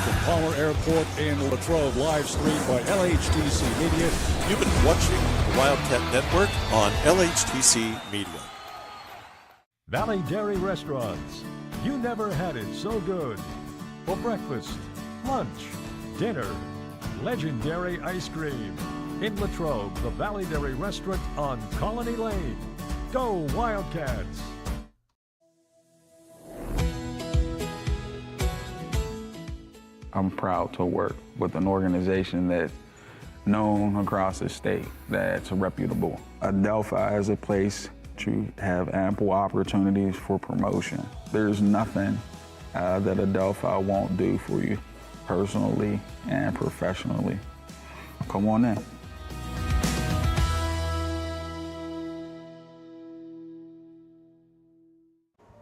from Palmer Airport in Latrobe, live streamed by LHTC Media. You've been watching the Wildcat Network on LHTC Media. Valley Dairy Restaurants. You never had it so good. For breakfast, lunch, dinner, legendary ice cream. In Latrobe, the Valley Dairy Restaurant on Colony Lane. Go Wildcats! I'm proud to work with an organization that's known across the state, that's reputable. Adelphi is a place to have ample opportunities for promotion. There's nothing that Adelphi won't do for you personally and professionally. Come on in.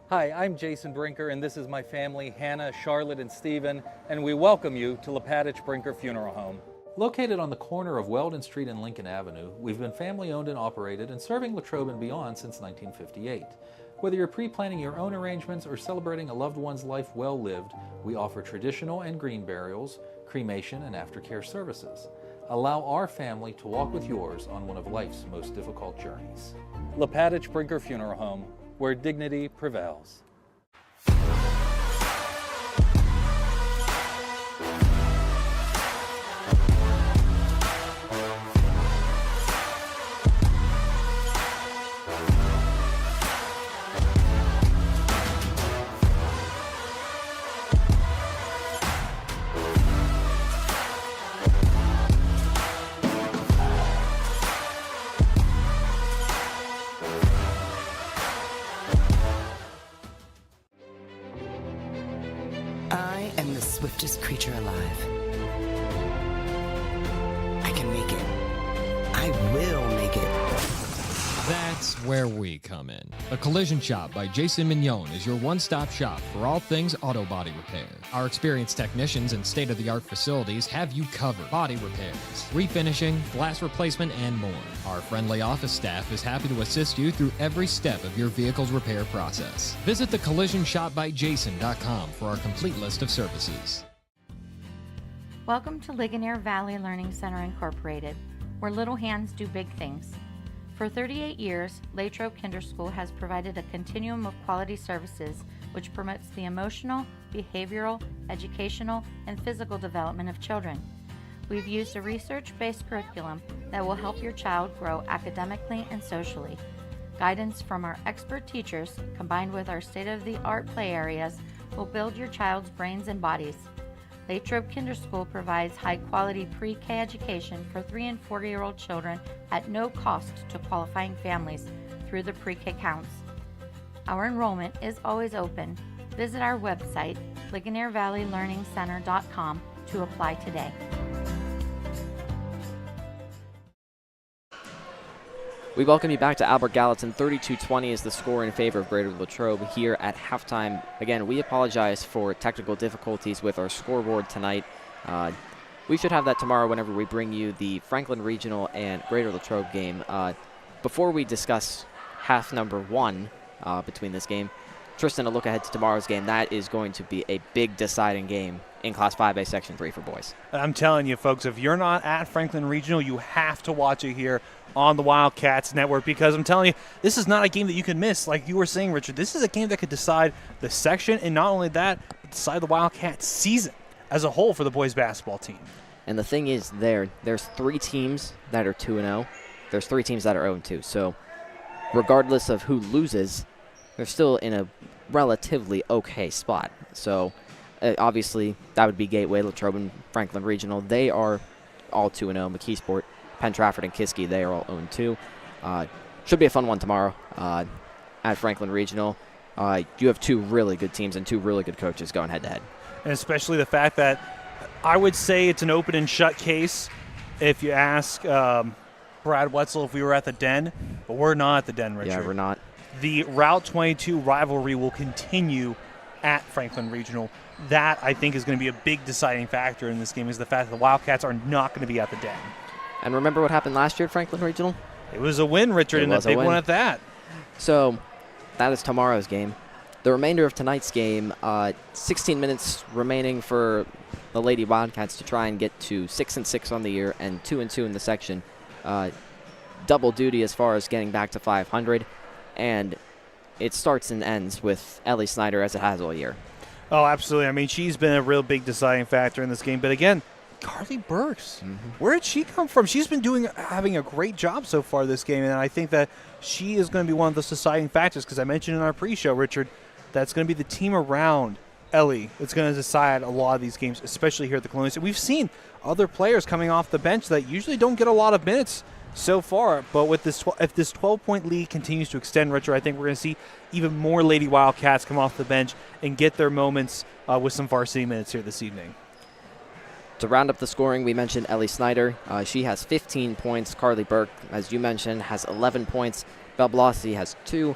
Hi, I'm Jason Brinker, and this is my family, Hannah, Charlotte, and Stephen, and we welcome you to Lapadich Brinker Funeral Home. Located on the corner of Weldon Street and Lincoln Avenue, we've been family-owned and operated and serving Latrobe and beyond since 1958. Whether you're pre-planning your own arrangements or celebrating a loved one's life well lived, we offer traditional and green burials, cremation, and aftercare services. Allow our family to walk with yours on one of life's most difficult journeys. Lapadich Brinker Funeral Home, where dignity prevails. I am the swiftest creature alive. I can make it. I will make it. That's where we come in. The Collision Shop by Jason Mignon is your one-stop shop for all things auto body repair. Our experienced technicians and state-of-the-art facilities have you covered. Body repairs, refinishing, glass replacement, and more. Our friendly office staff is happy to assist you through every step of your vehicle's repair process. Visit thecollisionshopbyjason.com for our complete list of services. Welcome to Ligonier Valley Learning Center Incorporated, where little hands do big things. For 38 years, Latrobe Kinder School has provided a continuum of quality services which promotes the emotional, behavioral, educational, and physical development of children. We've used a research-based curriculum that will help your child grow academically and socially. Guidance from our expert teachers, combined with our state-of-the-art play areas, will build your child's brains and bodies. Latrobe Kinder School provides high-quality pre-K education for 3 and 4-year-old children at no cost to qualifying families through the pre-K counts. Our enrollment is always open. Visit our website, LigonierValleyLearningCenter.com, to apply today. We welcome you back to Albert Gallatin. 32-20 is the score in favor of Greater Latrobe here at halftime. Again, we apologize for technical difficulties with our scoreboard tonight. We should have that tomorrow whenever we bring you the Franklin Regional and Greater Latrobe game. Before we discuss half number 1 between this game, Tristan, a look ahead to tomorrow's game. That is going to be a big deciding game in Class 5A Section 3 for boys. I'm telling you, folks, if you're not at Franklin Regional, you have to watch it here on the Wildcats Network, because I'm telling you, this is not a game that you can miss. Like you were saying, Richard, this is a game that could decide the section, and not only that, decide the Wildcats season as a whole for the boys basketball team. And the thing is, there's 3 teams that are 2-0. There's 3 teams that are 0-2. So regardless of who loses, they're still in a relatively okay spot. So obviously that would be Gateway, Latrobe, and Franklin Regional. They are all 2-0. McKeesport, Penn Trafford, and Kiski, they are all 0-2. Should be a fun one tomorrow at Franklin Regional. You have 2 really good teams and 2 really good coaches going head-to-head. And especially the fact that I would say it's an open and shut case if you ask Brad Wetzel if we were at the Den, but we're not at the Den, Richard. Yeah, we're not. The Route 22 rivalry will continue at Franklin Regional. That, I think, is going to be a big deciding factor in this game, is the fact that the Wildcats are not going to be at the Den. And remember what happened last year at Franklin Regional? It was a win, Richard, and a big one at that. So that is tomorrow's game. The remainder of tonight's game, 16 minutes remaining for the Lady Wildcats to try and get to 6-6 on the year and 2-2 in the section. Double duty as far as getting back to 500, and it starts and ends with Ellie Snyder as it has all year. Oh, absolutely. I mean, she's been a real big deciding factor in this game. But again, Carly Burks, where did she come from? She's been having a great job so far this game, and I think that she is going to be one of those deciding factors, because I mentioned in our pre-show, Richard, that's going to be the team around Ellie that's going to decide a lot of these games, especially here at the Colonials. And we've seen other players coming off the bench that usually don't get a lot of minutes so far, but with this, if this 12-point lead continues to extend, Richard, I think we're going to see even more Lady Wildcats come off the bench and get their moments with some varsity minutes here this evening. To round up the scoring, we mentioned Ellie Snyder. She has 15 points. Carly Burke, as you mentioned, has 11 points. Belle Blasi has 2.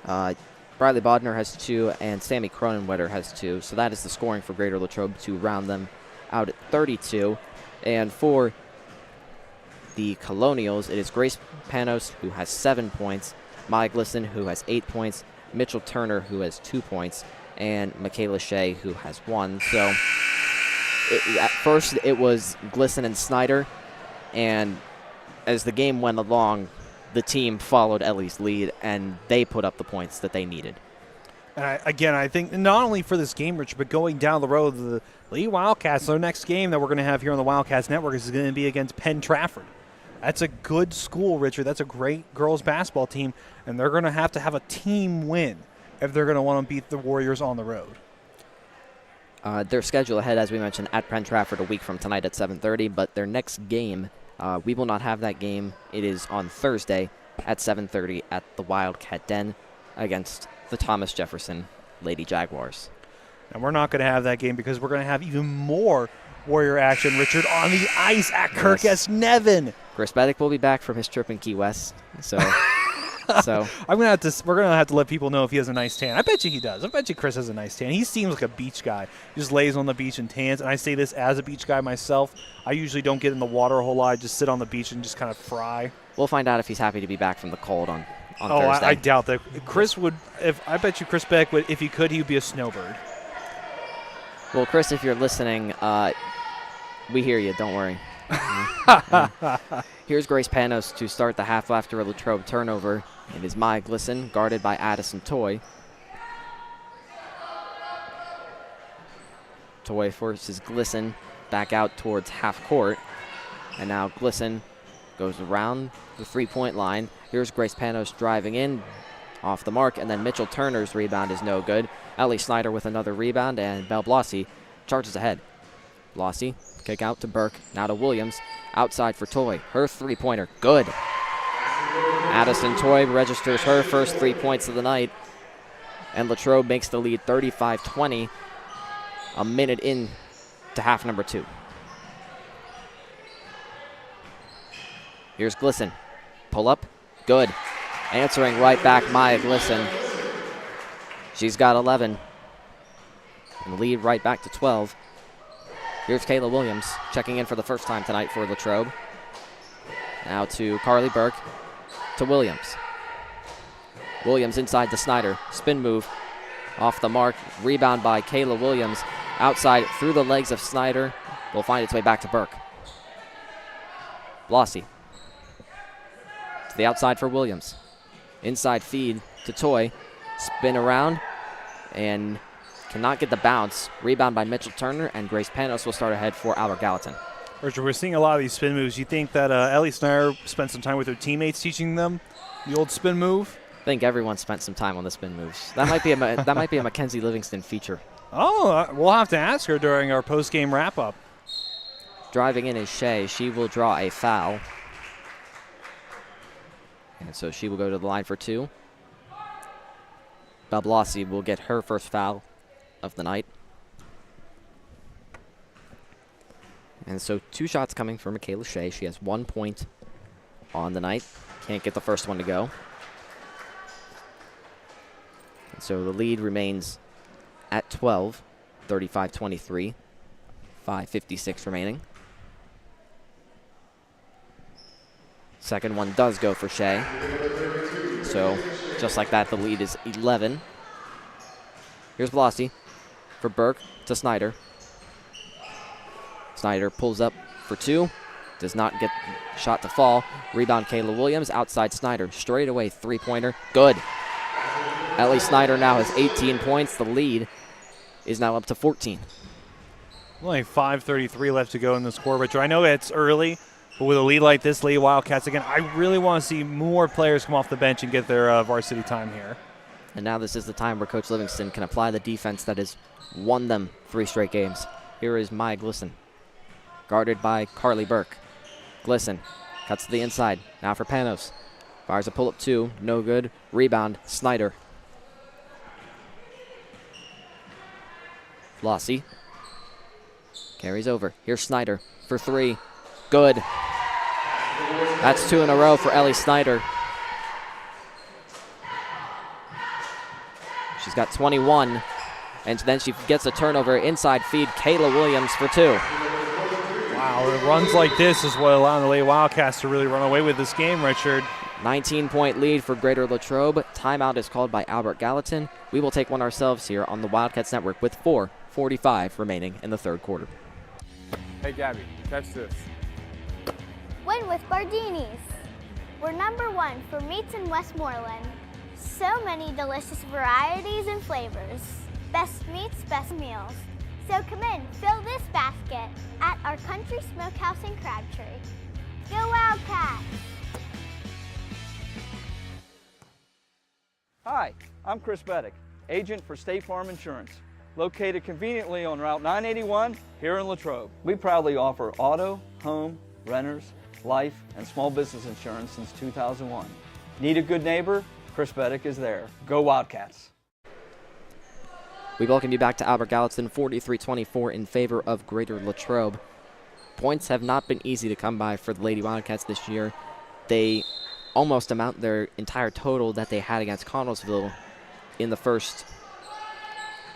Briley Bodner has 2, and Sammy Cronenwetter has 2. So that is the scoring for Greater Latrobe to round them out at 32. And for the Colonials, it is Grace Panos, who has 7 points, Maya Glisson, who has 8 points, Mitchell Turner, who has 2 points, and Michaela Shea, who has 1. So at first it was Glisson and Snyder, and as the game went along, the team followed Ellie's lead, and they put up the points that they needed. And I think not only for this game, Richard, but going down the road, the Lee Wildcats, their next game that we're going to have here on the Wildcats Network is going to be against Penn Trafford. That's a good school, Richard. That's a great girls basketball team, and they're going to have a team win if they're going to want to beat the Warriors on the road. Their schedule ahead, as we mentioned, at Penn Trafford a week from tonight at 7:30, but their next game, we will not have that game. It is on Thursday at 7:30 at the Wildcat Den against the Thomas Jefferson Lady Jaguars. And we're not going to have that game because we're going to have even more Warrior action, Richard, on the ice at Kirk S. Nevin. Chris Beddick will be back from his trip in Key West, so we're gonna have to let people know if he has a nice tan. I bet you he does. I bet you Chris has a nice tan. He seems like a beach guy. He just lays on the beach and tans. And I say this as a beach guy myself. I usually don't get in the water a whole lot. I just sit on the beach and just kind of fry. We'll find out if he's happy to be back from the cold on Thursday. I doubt that. Chris would. I bet you Chris Beddick would, if he could, he would be a snowbird. Well, Chris, if you're listening, we hear you. Don't worry. Here's Grace Panos to start the half after a Latrobe turnover. It is Maya Glisson, guarded by Addison Toy. Toy forces Glisson back out towards half court. And now Glisson goes around the three-point line. Here's Grace Panos driving in, off the mark, and then Mitchell Turner's rebound is no good. Ellie Snyder with another rebound, and Belle Blasi charges ahead. Blasi, kick out to Burke, now to Williams, outside for Toy. Her three-pointer, good. Addison Toy registers her first 3 points of the night, and Latrobe makes the lead 35-20, a minute in to half number 2. Here's Glisson, pull up, good. Answering right back, Maya Glisson. She's got 11, and the lead right back to 12. Here's Kayla Williams checking in for the first time tonight for Latrobe. Now to Carly Burke, to Williams. Williams inside to Snyder. Spin move. Off the mark, rebound by Kayla Williams. Outside through the legs of Snyder. Will find its way back to Burke. Blossy. To the outside for Williams. Inside feed to Toy. Spin around and cannot get the bounce. Rebound by Mitchell Turner, and Grace Panos will start ahead for Albert Gallatin. Richard, we're seeing a lot of these spin moves. You think that Ellie Snyder spent some time with her teammates teaching them the old spin move? I think everyone spent some time on the spin moves. That might be a Mackenzie Livingston feature. Oh, we'll have to ask her during our post-game wrap-up. Driving in is Shea. She will draw a foul. And so she will go to the line for 2. Bablossi will get her first foul of the night. And so 2 shots coming for Michaela Shea. She has 1 point on the night. Can't get the first one to go. And so the lead remains at 12, 35-23, 5:56 remaining. Second one does go for Shea. So just like that, the lead is 11. Here's Blasi for Burke to Snyder. Snyder pulls up for 2. Does not get shot to fall. Rebound Kayla Williams. Outside Snyder. Straight away 3-pointer. Good. Ellie Snyder now has 18 points. The lead is now up to 14. Only 5:33 left to go in this quarter, Richard. I know it's early, but with a lead like this, Lady Wildcats, again, I really want to see more players come off the bench and get their varsity time here. And now this is the time where Coach Livingston can apply the defense that has won them 3 straight games. Here is Maya Glisson, guarded by Carly Burke. Glisson cuts to the inside. Now for Panos. Fires a pull-up 2. No good. Rebound, Snyder. Flossie carries over. Here's Snyder for 3. Good. That's 2 in a row for Ellie Snyder. She's got 21, and then she gets a turnover. Inside feed, Kayla Williams for 2. Wow, runs like this is what allowed the Lady Wildcats to really run away with this game, Richard. 19-point lead for Greater Latrobe. Timeout is called by Albert Gallatin. We will take one ourselves here on the Wildcats Network with 4:45 remaining in the third quarter. Hey, Gabby, catch this. Win with Bardini's. We're #1 for meats in Westmoreland. So many delicious varieties and flavors. Best meats, best meals. So come in, fill this basket at our Country Smokehouse in Crabtree. Go Wildcats! Hi, I'm Chris Beddick, agent for State Farm Insurance, located conveniently on Route 981 here in Latrobe. We proudly offer auto, home, renters, life, and small business insurance since 2001. Need a good neighbor? Chris Beddick is there. Go Wildcats! We welcome you back to Albert Gallatin, 43-24 in favor of Greater Latrobe. Points have not been easy to come by for the Lady Wildcats this year. They almost amount their entire total that they had against Connellsville in the first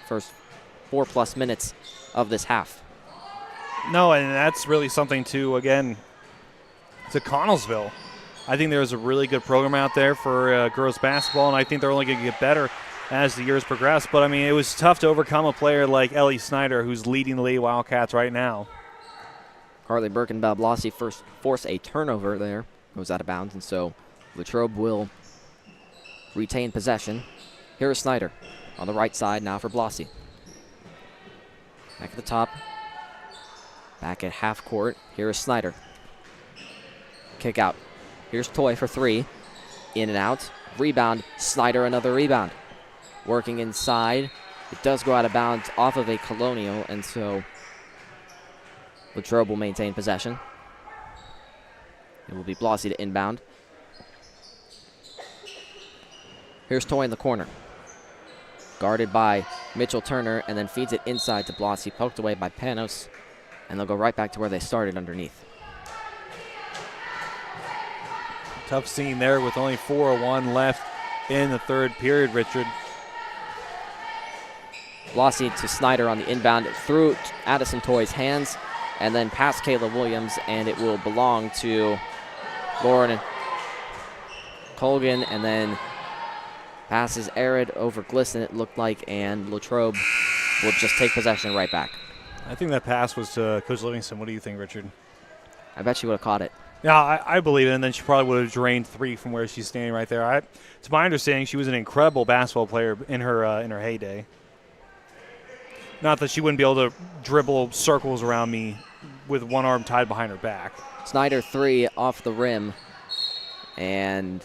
4+ minutes of this half. No, and that's really something to, again, to Connellsville. I think there's a really good program out there for girls basketball, and I think they're only going to get better as the years progress. But, I mean, it was tough to overcome a player like Ellie Snyder, who's leading the Lady Wildcats right now. Carly Burke and Bablossi first force a turnover there. Goes out of bounds, and so Latrobe will retain possession. Here is Snyder on the right side now for Blossi. Back at the top. Back at half court. Here is Snyder. Kick out. Here's Toy for 3. In and out. Rebound. Snyder, another rebound. Working inside. It does go out of bounds off of a Colonial, and so Latrobe will maintain possession. It will be Blossi to inbound. Here's Toy in the corner. Guarded by Mitchell Turner, and then feeds it inside to Blossi. Poked away by Panos, and they'll go right back to where they started underneath. Tough scene there with only 4:01 left in the third period, Richard. Blossi to Snyder on the inbound through Addison Toy's hands, and then past Kayla Williams, and it will belong to Lauren Colgan, and then Pass is arid over Glisson, it looked like, and Latrobe will just take possession right back. I think that pass was to Coach Livingston. What do you think, Richard? I bet she would have caught it. Yeah, I believe it, and then she probably would have drained 3 from where she's standing right there. To my understanding, she was an incredible basketball player in her heyday. Not that she wouldn't be able to dribble circles around me with one arm tied behind her back. Snyder 3 off the rim, and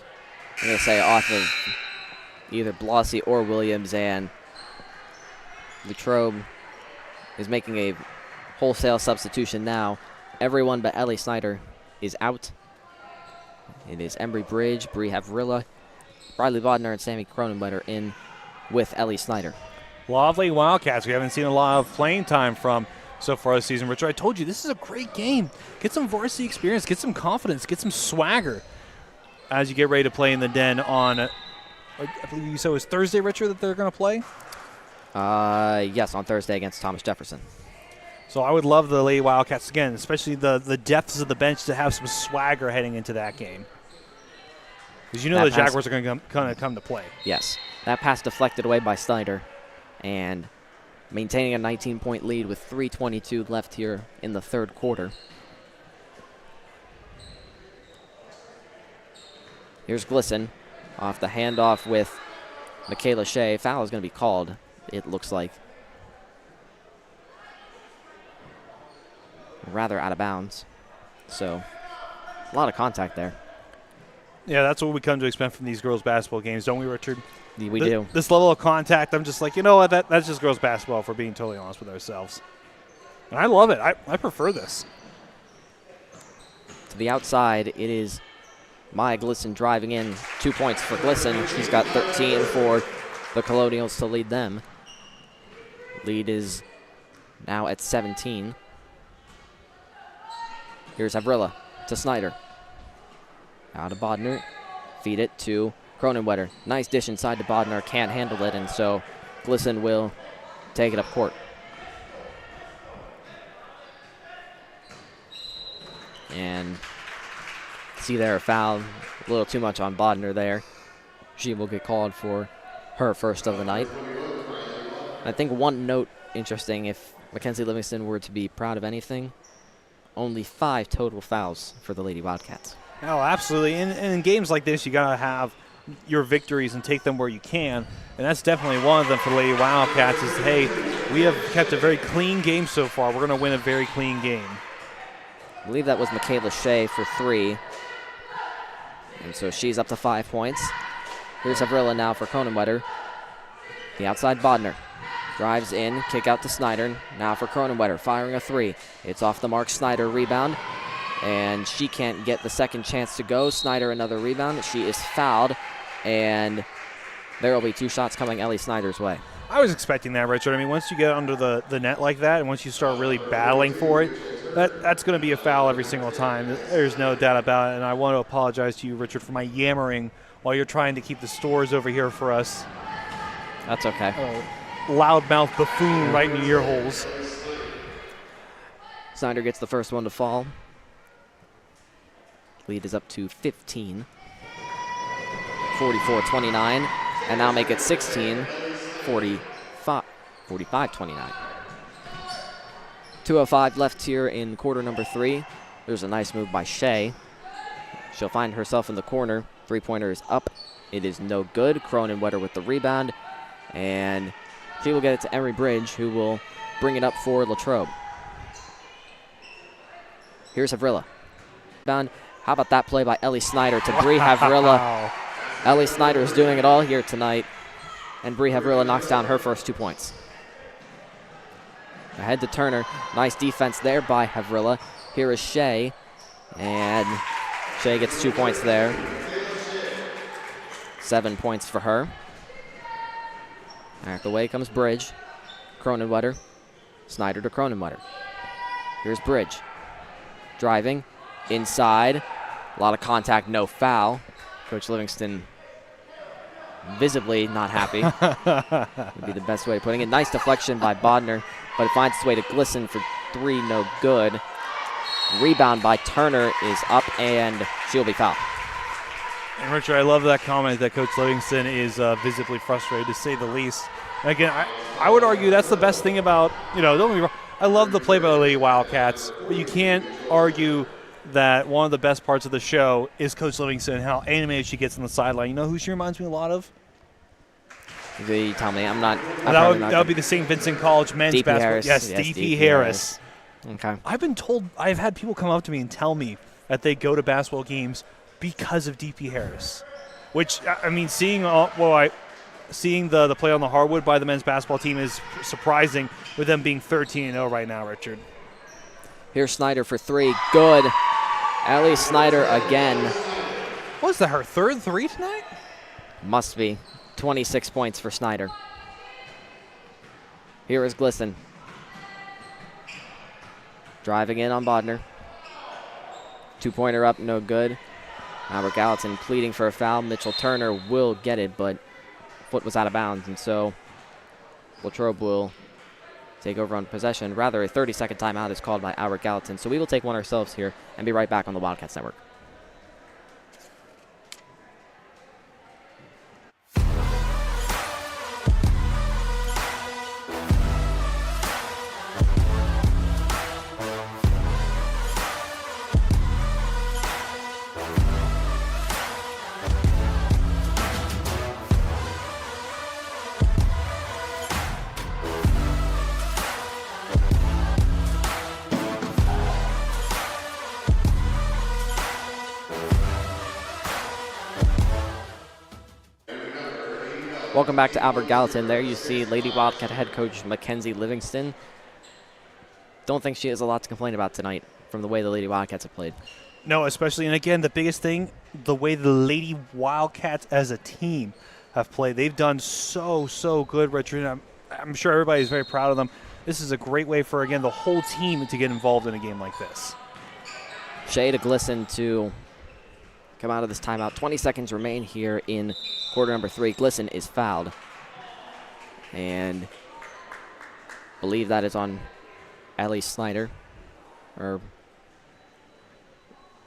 I'm going to say off of either Blossy or Williams, and Latrobe is making a wholesale substitution now. Everyone but Ellie Snyder is out. It is Embry Bridge, Bree Havrilla, Riley Bodner, and Sammy Cronenwetter in with Ellie Snyder. Lovely Wildcats. We haven't seen a lot of playing time from so far this season. Richard, I told you, this is a great game. Get some varsity experience, get some confidence, get some swagger as you get ready to play in the Den on, I believe you said it was Thursday, Richard, that they're going to play? Yes, on Thursday against Thomas Jefferson. So I would love the Lady Wildcats, again, especially the depths of the bench, to have some swagger heading into that game. Because you know the Jaguars are going to come to play. Yes. That pass deflected away by Snyder, and maintaining a 19-point lead with 3:22 left here in the third quarter. Here's Glisson off the handoff with Michaela Shea. Foul is going to be called, it looks like. Rather out of bounds. So, a lot of contact there. Yeah, that's what we come to expect from these girls' basketball games, don't we, Richard? We do. This level of contact, I'm just like, you know what, that's just girls' basketball, if we're being totally honest with ourselves. And I love it. I prefer this. To the outside, it is Maya Glisson driving in. 2 points for Glisson. She's got 13 for the Colonials to lead them. Lead is now at 17. Here's Havrilla to Snyder. Out of Bodner. Feed it to Cronenwetter. Nice dish inside to Bodner. Can't handle it, and so Glisson will take it up court. And see there a foul. A little too much on Bodner there. She will get called for her first of the night. I think one note interesting, if Mackenzie Livingston were to be proud of anything, only 5 total fouls for the Lady Wildcats. Oh, absolutely. And in games like this, you got to have your victories and take them where you can. And that's definitely one of them for the Lady Wildcats is, hey, we have kept a very clean game so far. We're going to win a very clean game. I believe that was Michaela Shea for 3. And so she's up to 5 points. Here's Havrilla now for Cronenwetter. The outside Bodner. Drives in, kick out to Snyder. Now for Cronenwetter, firing a 3. It's off the mark, Snyder rebound. And she can't get the second chance to go. Snyder another rebound. She is fouled. And there will be 2 shots coming Ellie Snyder's way. I was expecting that, Richard. I mean, once you get under the net like that and once you start really battling for it, that's going to be a foul every single time. There's no doubt about it. And I want to apologize to you, Richard, for my yammering while you're trying to keep the stores over here for us. That's okay. Loudmouth buffoon right in the ear holes. Snyder gets the first one to fall. Lead is up to 15. 44-29. And now make it 16. 45-29. 2:05 left here in quarter number 3. There's a nice move by Shea. She'll find herself in the corner. 3-pointer is up. It is no good. Cronenwetter with the rebound. And she will get it to Emery Bridge, who will bring it up for Latrobe. Here's Havrilla. How about that play by Ellie Snyder to Bree Havrilla? Wow. Ellie Snyder is doing it all here tonight. And Bree Havrilla knocks down her first 2 points. Ahead to Turner. Nice defense there by Havrilla. Here is Shea. And Shea gets 2 points there. 7 points for her. Out the way comes Bridge. Cronenwetter. Snyder to Cronenwetter. Here's Bridge. Driving. Inside. A lot of contact, no foul. Coach Livingston visibly not happy. Would be the best way of putting it. Nice deflection by Bodner, but it finds its way to Glisson for 3, no good. Rebound by Turner is up, and she'll be fouled. And Richard, I love that comment that Coach Livingston is visibly frustrated, to say the least. And again, I would argue that's the best thing about, don't get me wrong, I love the play by the Lady Wildcats, but you can't argue that one of the best parts of the show is Coach Livingston and how animated she gets on the sideline. You know who she reminds me a lot of? You tell me. That would be the St. Vincent College men's DP basketball. Harris. Yes, DP Harris. Okay. I've been told, I've had people come up to me and tell me that they go to basketball games because of DP Harris, which, I mean, seeing the play on the hardwood by the men's basketball team is surprising, with them being 13-0 right now, Richard. Here's Snyder for three. Good. Ellie Snyder again. Was that her third three tonight? Must be. 26 points for Snyder. Here is Glisson. Driving in on Bodner. Two-pointer up, no good. Albert Gallatin pleading for a foul. Mitchell Turner will get it, but foot was out of bounds, and so Latrobe will take over on possession. Rather, a 30-second timeout is called by Albert Gallatin. So we will take one ourselves here and be right back on the Wildcats Network. Welcome back to Albert Gallatin. There you see Lady Wildcat head coach Mackenzie Livingston. Don't think she has a lot to complain about tonight from the way the Lady Wildcats have played. No, especially, and again, the biggest thing, the way the Lady Wildcats as a team have played. They've done so good, Richard. I'm sure everybody's very proud of them. This is a great way for, again, the whole team to get involved in a game like this. Shea to Glisson to come out of this timeout. 20 seconds remain here in quarter number 3. Glisson is fouled. And believe that is on Ellie Snyder. Or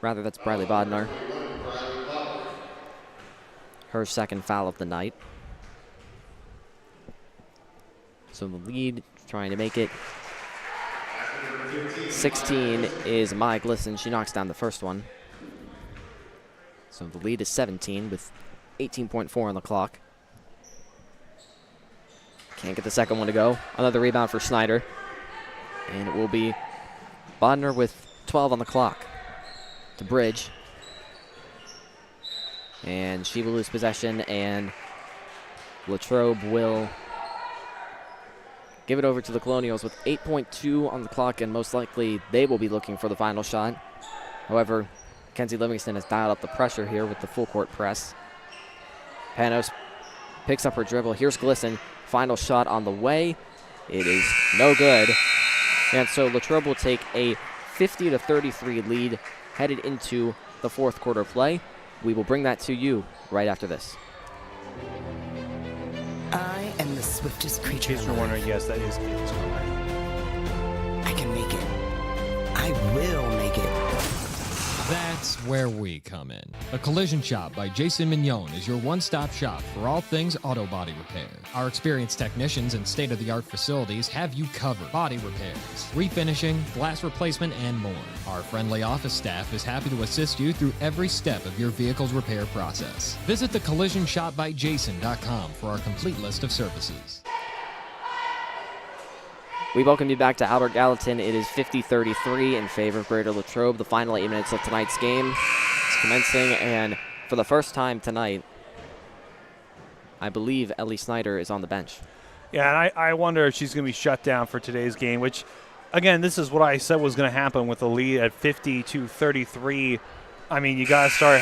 rather, that's Bradley Bodnar. Her second foul of the night. So the lead, trying to make it 16 is Maya Glisson. She knocks down the first one. So the lead is 17 with 18.4 on the clock. Can't get the second one to go. Another rebound for Snyder. And it will be Bodnar with 12 on the clock to Bridge. And she will lose possession, and Latrobe will give it over to the Colonials with 8.2 on the clock, and most likely they will be looking for the final shot. However, Mackenzie Livingston has dialed up the pressure here with the full court press. Panos picks up her dribble. Here's Glisson. Final shot on the way. It is no good. And so Latrobe will take a 50-33 lead headed into the fourth quarter play. We will bring that to you right after this. I am the swiftest creature. In case you're wondering, yes, that is Kate Scarlett. I can make it. I will make it. That's where we come in. A Collision Shop by Jason Mignon is your one-stop shop for all things auto body repair. Our experienced technicians and state-of-the-art facilities have you covered. Body repairs, refinishing, glass replacement, and more. Our friendly office staff is happy to assist you through every step of your vehicle's repair process. Visit thecollisionshopbyjason.com for our complete list of services. We welcome you back to Albert Gallatin. It is 50-33 in favor of Greater Latrobe. The final 8 minutes of tonight's game is commencing, and for the first time tonight, I believe Ellie Snyder is on the bench. Yeah, and I wonder if she's going to be shut down for today's game, which, again, this is what I said was going to happen with the lead at 50-33. I mean, you got to start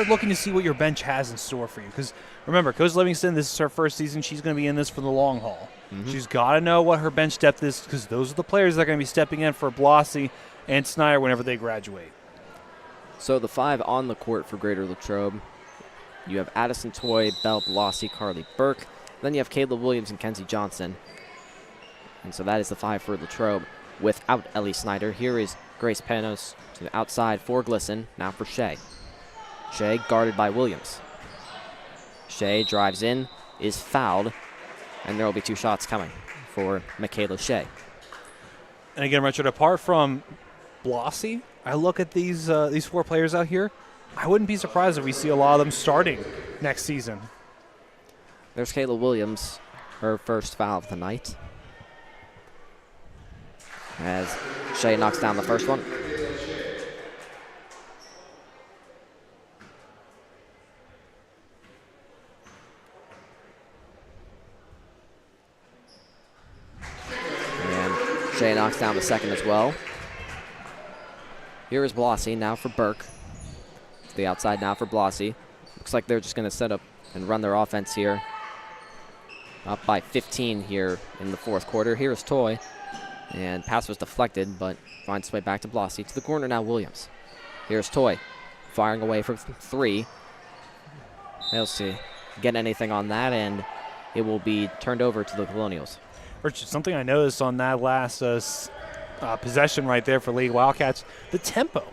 looking to see what your bench has in store for you. Because remember, Coach Livingston, this is her first season. She's going to be in this for the long haul. Mm-hmm. She's got to know what her bench depth is, because those are the players that are going to be stepping in for Blasi and Snyder whenever they graduate. So the 5 on the court for Greater Latrobe. You have Addison Toy, Belle Blasi, Carly Burke. Then you have Caleb Williams and Kenzie Johnson. And so that is the 5 for Latrobe without Ellie Snyder. Here is Grace Panos to the outside for Glisson, now for Shea. Shea guarded by Williams. Shea drives in, is fouled, and there will be 2 shots coming for Michaela Shea. And again, Richard, apart from Blossy, I look at these 4 players out here, I wouldn't be surprised if we see a lot of them starting next season. There's Kayla Williams, her first foul of the night, as Shea knocks down the first one. And Shea knocks down the second as well. Here is Blossy, now for Burke. To the outside now for Blossy. Looks like they're just going to set up and run their offense here. Up by 15 here in the 4th quarter. Here's Toy. And pass was deflected, but finds its way back to Blossy. To the corner now, Williams. Here's Toy. Firing away from 3. They'll see. Get anything on that, and it will be turned over to the Colonials. Richard, something I noticed on that last possession right there for Lady Wildcats, the tempo.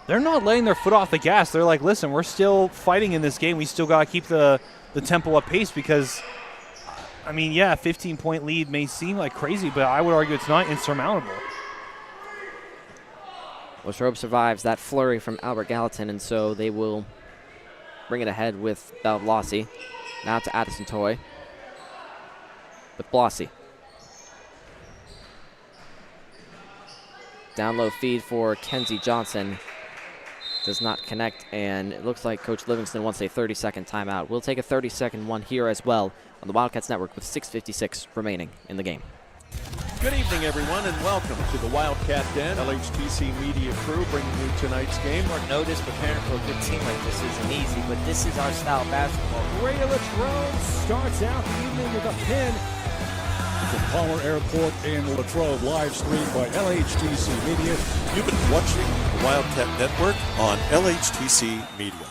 They're not letting their foot off the gas. They're like, listen, we're still fighting in this game. We still got to keep the tempo up pace because, I mean, yeah, 15-point lead may seem like crazy, but I would argue it's not insurmountable. Latrobe survives that flurry from Albert Gallatin, and so they will bring it ahead with Belle Blossy. Now to Addison Toy. With Blossy. Down low feed for Kenzie Johnson. Does not connect, and it looks like Coach Livingston wants a 30-second timeout. We'll take a 30-second one here as well on the Wildcats Network with 6:56 remaining in the game. Good evening, everyone, and welcome to the Wildcat Den. LHTC Media Crew bringing you tonight's game. Short notice, preparing for a good team like this isn't easy, but this is our style of basketball. Greater Latrobe starts out the evening with a pin from Palmer Airport in Latrobe, live streamed by LHTC Media. You've been watching the Wildcat Network on LHTC Media.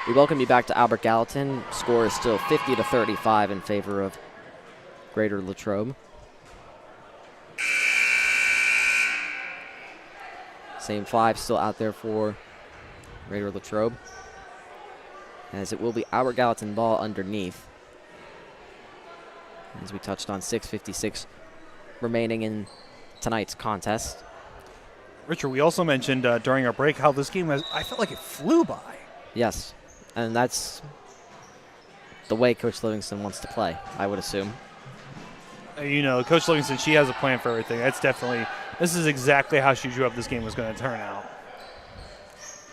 We welcome you back to Albert Gallatin. Score is still 50-35 in favor of Greater Latrobe. Same 5 still out there for Greater Latrobe, as it will be Albert Gallatin ball underneath. As we touched on, 6:56 remaining in tonight's contest. Richard, we also mentioned during our break how this game, I felt like it flew by. Yes, and that's the way Coach Livingston wants to play, I would assume. You know, Coach Livingston, she has a plan for everything. This is exactly how she drew up this game was going to turn out.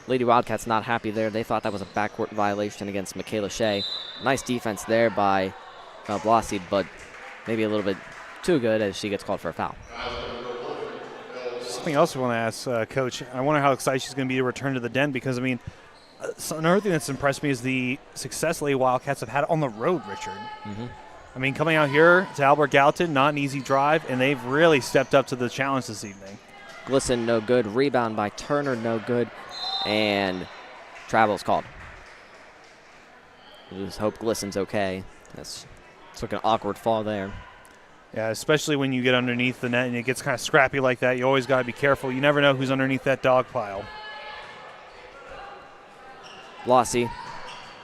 Lady Wildcats not happy there. They thought that was a backcourt violation against Michaela Shea. Nice defense there by Blossy, but maybe a little bit too good as she gets called for a foul. Something else I want to ask Coach. I wonder how excited she's going to be to return to the Den because, I mean, another thing that's impressed me is the success Lady Wildcats have had on the road, Richard. Mm-hmm. I mean, coming out here to Albert Gallatin, not an easy drive, and they've really stepped up to the challenge this evening. Glisson, no good. Rebound by Turner, no good. And travel's called. We just hope Glisson's okay. It's like an awkward fall there. Yeah, especially when you get underneath the net and it gets kind of scrappy like that. You always got to be careful. You never know who's underneath that dog pile. Blossy.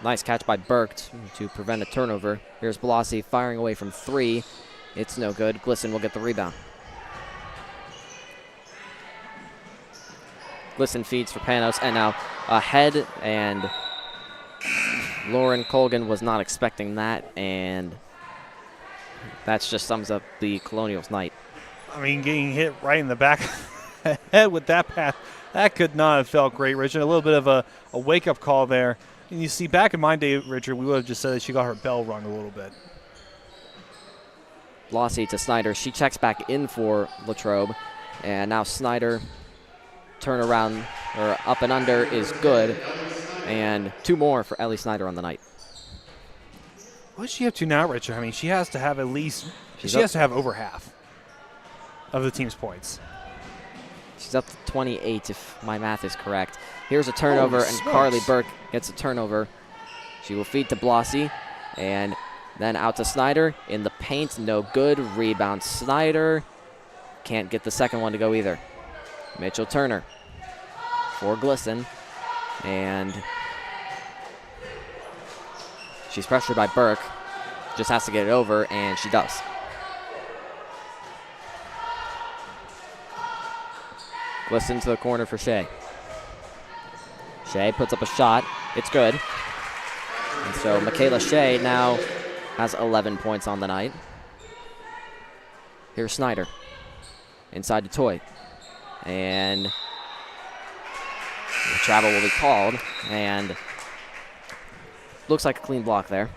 Nice catch by Burke to prevent a turnover. Here's Blossy firing away from 3. It's no good. Glisson will get the rebound. Glisson feeds for Panos, and now ahead, and Lauren Colgan was not expecting that, and that just sums up the Colonials' night. I mean, getting hit right in the back of the head with that pass, that could not have felt great, Richard. A little bit of a wake-up call there. And you see, back in my day, Richard, we would have just said that she got her bell rung a little bit. Blossy to Snyder. She checks back in for Latrobe. And now Snyder, turn around, or up and under is good. And 2 more for Ellie Snyder on the night. What does she have to now, Richard? I mean, she has to have at least, she has to have over half of the team's points. She's up to 28 if my math is correct. Here's a turnover, and Carly Burke gets a turnover. She will feed to Blossy, and then out to Snyder. In the paint, no good. Rebound Snyder. Can't get the second one to go either. Mitchell Turner. for Glisson. And she's pressured by Burke. Just has to get it over, and she does. Glisson to the corner for Shea. Shea puts up a shot. It's good. And so Michaela Shea now has 11 points on the night. Here's Snyder. Inside to Toy. And the travel will be called. And looks like a clean block there.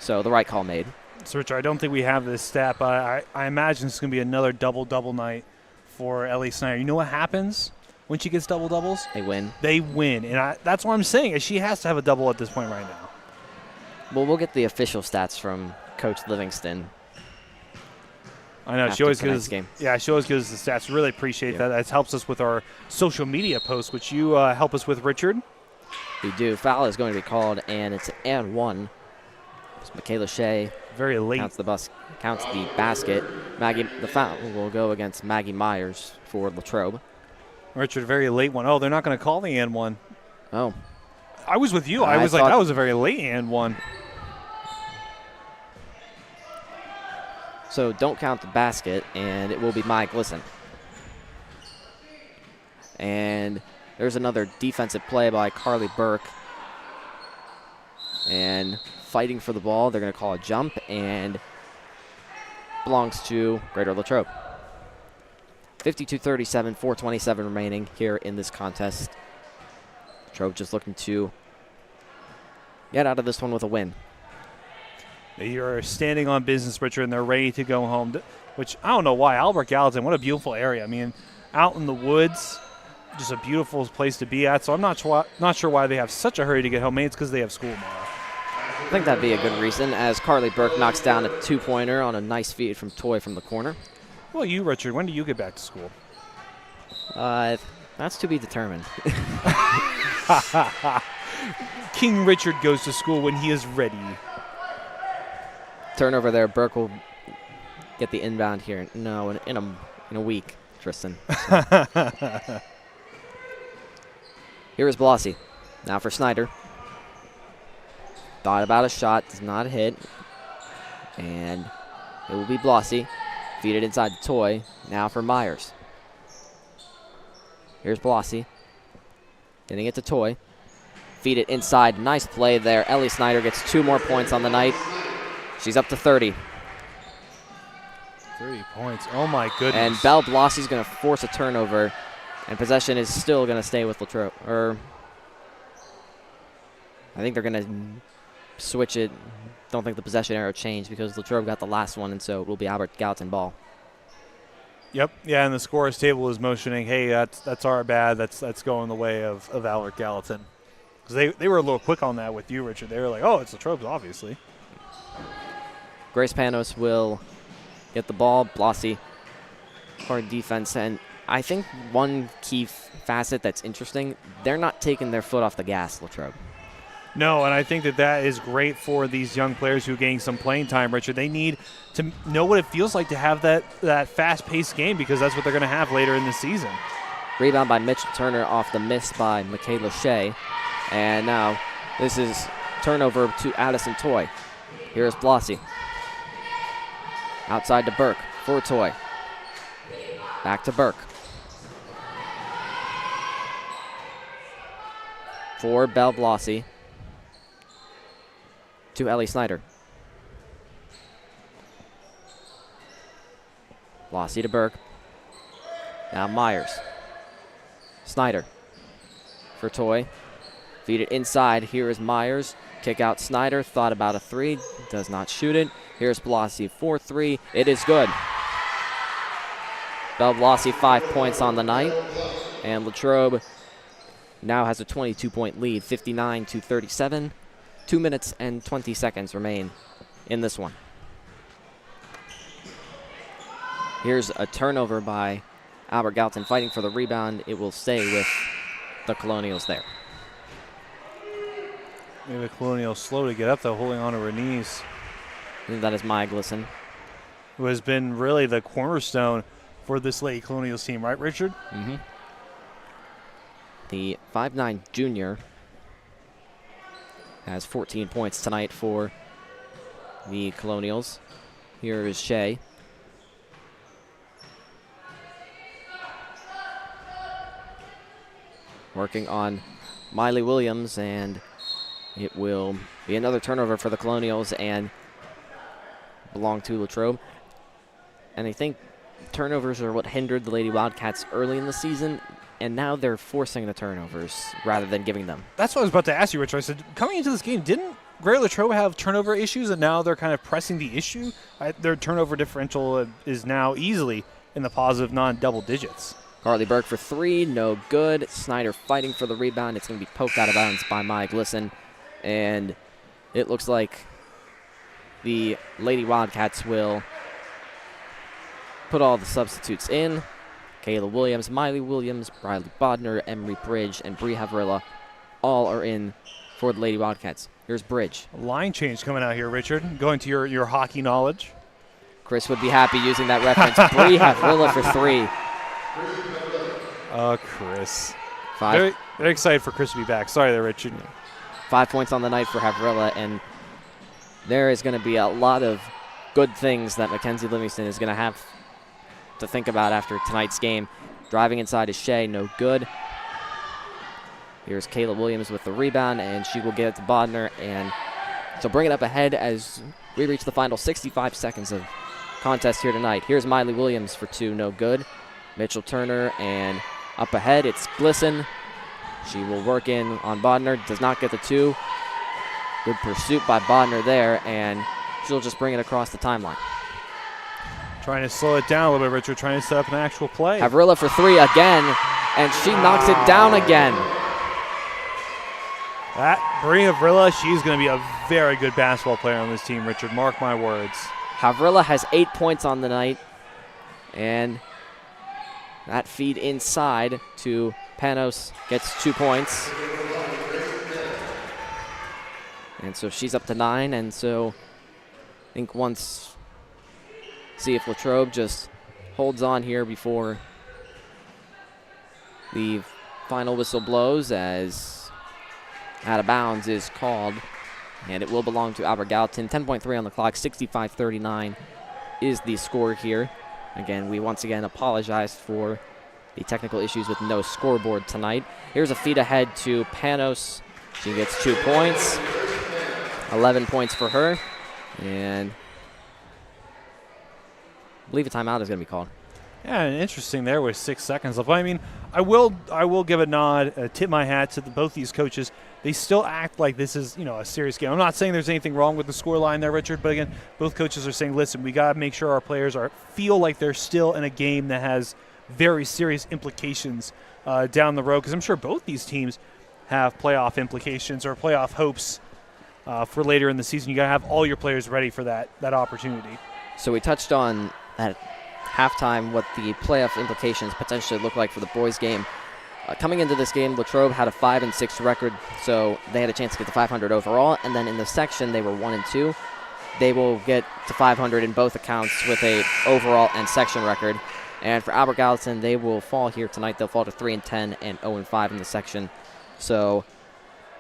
So the right call made. So, Richard, I don't think we have this stat, but I imagine it's going to be another double-double night for Ellie Snyder. You know what happens when she gets double-doubles? They win. They win. And that's what I'm saying, is she has to have a double at this point right now. Well, we'll get the official stats from Coach Livingston. I know. She always gives the stats. Really appreciate that. That helps us with our social media posts, which you help us with, Richard. We do. Foul is going to be called, and it's and one. It's Michaela Shea. Very late. Counts the basket. The foul will go against Maggie Myers for Latrobe. Richard, very late one. Oh, they're not going to call the and one. Oh. I was with you. I was like, that was a very late and one. So don't count the basket, and it will be Mike Glisson. And there's another defensive play by Carly Burke. And fighting for the ball, they're going to call a jump, and belongs to Greater Latrobe. 52-37, 4:27 remaining here in this contest. Latrobe just looking to get out of this one with a win. They are standing on business, Richard, and they're ready to go home, which I don't know why. Albert Gallatin, what a beautiful area. I mean, out in the woods, just a beautiful place to be at. So I'm not sure why they have such a hurry to get home. Maybe it's because they have school tomorrow. I think that'd be a good reason, as Carly Burke knocks down a two-pointer on a nice feed from Toy from the corner. Well, you, Richard, when do you get back to school? That's to be determined. King Richard goes to school when he is ready. Turnover there. Burke will get the inbound here. No, in a week, Tristan. Here is Blasi. Now for Snyder. Thought about a shot. Does not hit. And it will be Blasi. Feed it inside the Toy. Now for Myers. Here's Blasi. Getting it to Toy. Feed it inside. Nice play there. Ellie Snyder gets 2 more points on the night. She's up to 30. 30 points. Oh, my goodness. And Belle Blasi's going to force a turnover, and possession is still going to stay with Latrobe. I think they're going to switch it. Don't think the possession arrow changed because Latrobe got the last one, and so it will be Albert Gallatin ball. Yep. Yeah, and the scorer's table is motioning, hey, that's our bad. That's going the way of Albert Gallatin. Because they were a little quick on that with you, Richard. They were like, oh, it's Latrobe's, obviously. Grace Panos will get the ball. Blasi, hard defense. And I think one key facet that's interesting, they're not taking their foot off the gas, Latrobe. No, and I think that is great for these young players who are getting some playing time, Richard. They need to know what it feels like to have that fast-paced game because that's what they're going to have later in the season. Rebound by Mitchell Turner off the miss by Michaela Shea. And now this is turnover to Addison Toy. Here's Blasi. Outside to Burke for Toy. Back to Burke. For Belle Blasi. To Ellie Snyder. Blasi to Burke. Now Myers. Snyder. For Toy. Feed it inside. Here is Myers. Kick out Snyder. Thought about a 3. Does not shoot it. Here's Blasi for 3. It is good. Belle Blasi 5 points on the night. And Latrobe now has a 22-point lead, 59-37. 2 minutes and 20 seconds remain in this one. Here's a turnover by Albert Gallatin fighting for the rebound. It will stay with the Colonials there. Maybe the Colonials slow to get up, though, holding on to her knees. I think that is Maya Glisson. Who has been really the cornerstone for this Lady Colonials team, right, Richard? Mm-hmm. the 5'9 junior, has 14 points tonight for the Colonials. Here is Shea. Working on Miley Williams, and it will be another turnover for the Colonials and belong to Latrobe. And I think turnovers are what hindered the Lady Wildcats early in the season, and now they're forcing the turnovers rather than giving them. That's what I was about to ask you, Rich. I said, coming into this game, didn't Greater Latrobe have turnover issues, and now they're kind of pressing the issue? Their turnover differential is now easily in the positive non-double digits. Carly Burke for three, no good. Snyder fighting for the rebound. It's going to be poked out of bounds by Maya Glisson. And it looks like the Lady Wildcats will put all the substitutes in. Kayla Williams, Miley Williams, Briley Bodner, Emery Bridge, and Bree Havrilla all are in for the Lady Wildcats. Here's Bridge. A line change coming out here, Richard. Going to your hockey knowledge. Chris would be happy using that reference. Bree Havrilla for three. Oh, Chris. Very excited for Chris to be back. Sorry there, Richard. 5 points on the night for Havrilla, and there is going to be a lot of good things that Mackenzie Livingston is going to have to think about after tonight's game. Driving inside is Shea, no good. Here's Kayla Williams with the rebound, and she will get it to Bodner, and so bring it up ahead as we reach the final 65 seconds of contest here tonight. Here's Miley Williams for two, no good. Mitchell Turner, and up ahead it's Glisson. She will work in on Bodner, does not get the two. Good pursuit by Bodner there, and she'll just bring it across the timeline. Trying to slow it down a little bit, Richard, trying to set up an actual play. Havrilla for three again, and she knocks it down again. That Bree Havrilla, she's going to be a very good basketball player on this team, Richard. Mark my words. Havrilla has 8 points on the night, and that feed inside to Panos gets 2 points. And so she's up to 9, and so I think see if Latrobe just holds on here before the final whistle blows, as out of bounds is called, and it will belong to Albert Gallatin. 10.3 on the clock, 65-39 is the score here. Again, we once again apologize for the technical issues with no scoreboard tonight. Here's a feed ahead to Panos. She gets 2 points, 11 points for her, and I believe a timeout is going to be called. Yeah, interesting there with 6 seconds left. I mean, I will give a nod, tip my hat to both these coaches. They still act like this is, a serious game. I'm not saying there's anything wrong with the scoreline there, Richard, but again, both coaches are saying, listen, we got to make sure our players feel like they're still in a game that has very serious implications down the road, because I'm sure both these teams have playoff implications or playoff hopes for later in the season. You got to have all your players ready for that opportunity. So we touched on at halftime what the playoff implications potentially look like for the boys' game. Coming into this game, Latrobe had a 5-6 record, so they had a chance to get to 500 overall, and then in the section they were 1-2. They will get to 500 in both accounts with a overall and section record. And for Albert Gallatin, they will fall here tonight. They'll fall to 3-10 and 0-5 in the section. So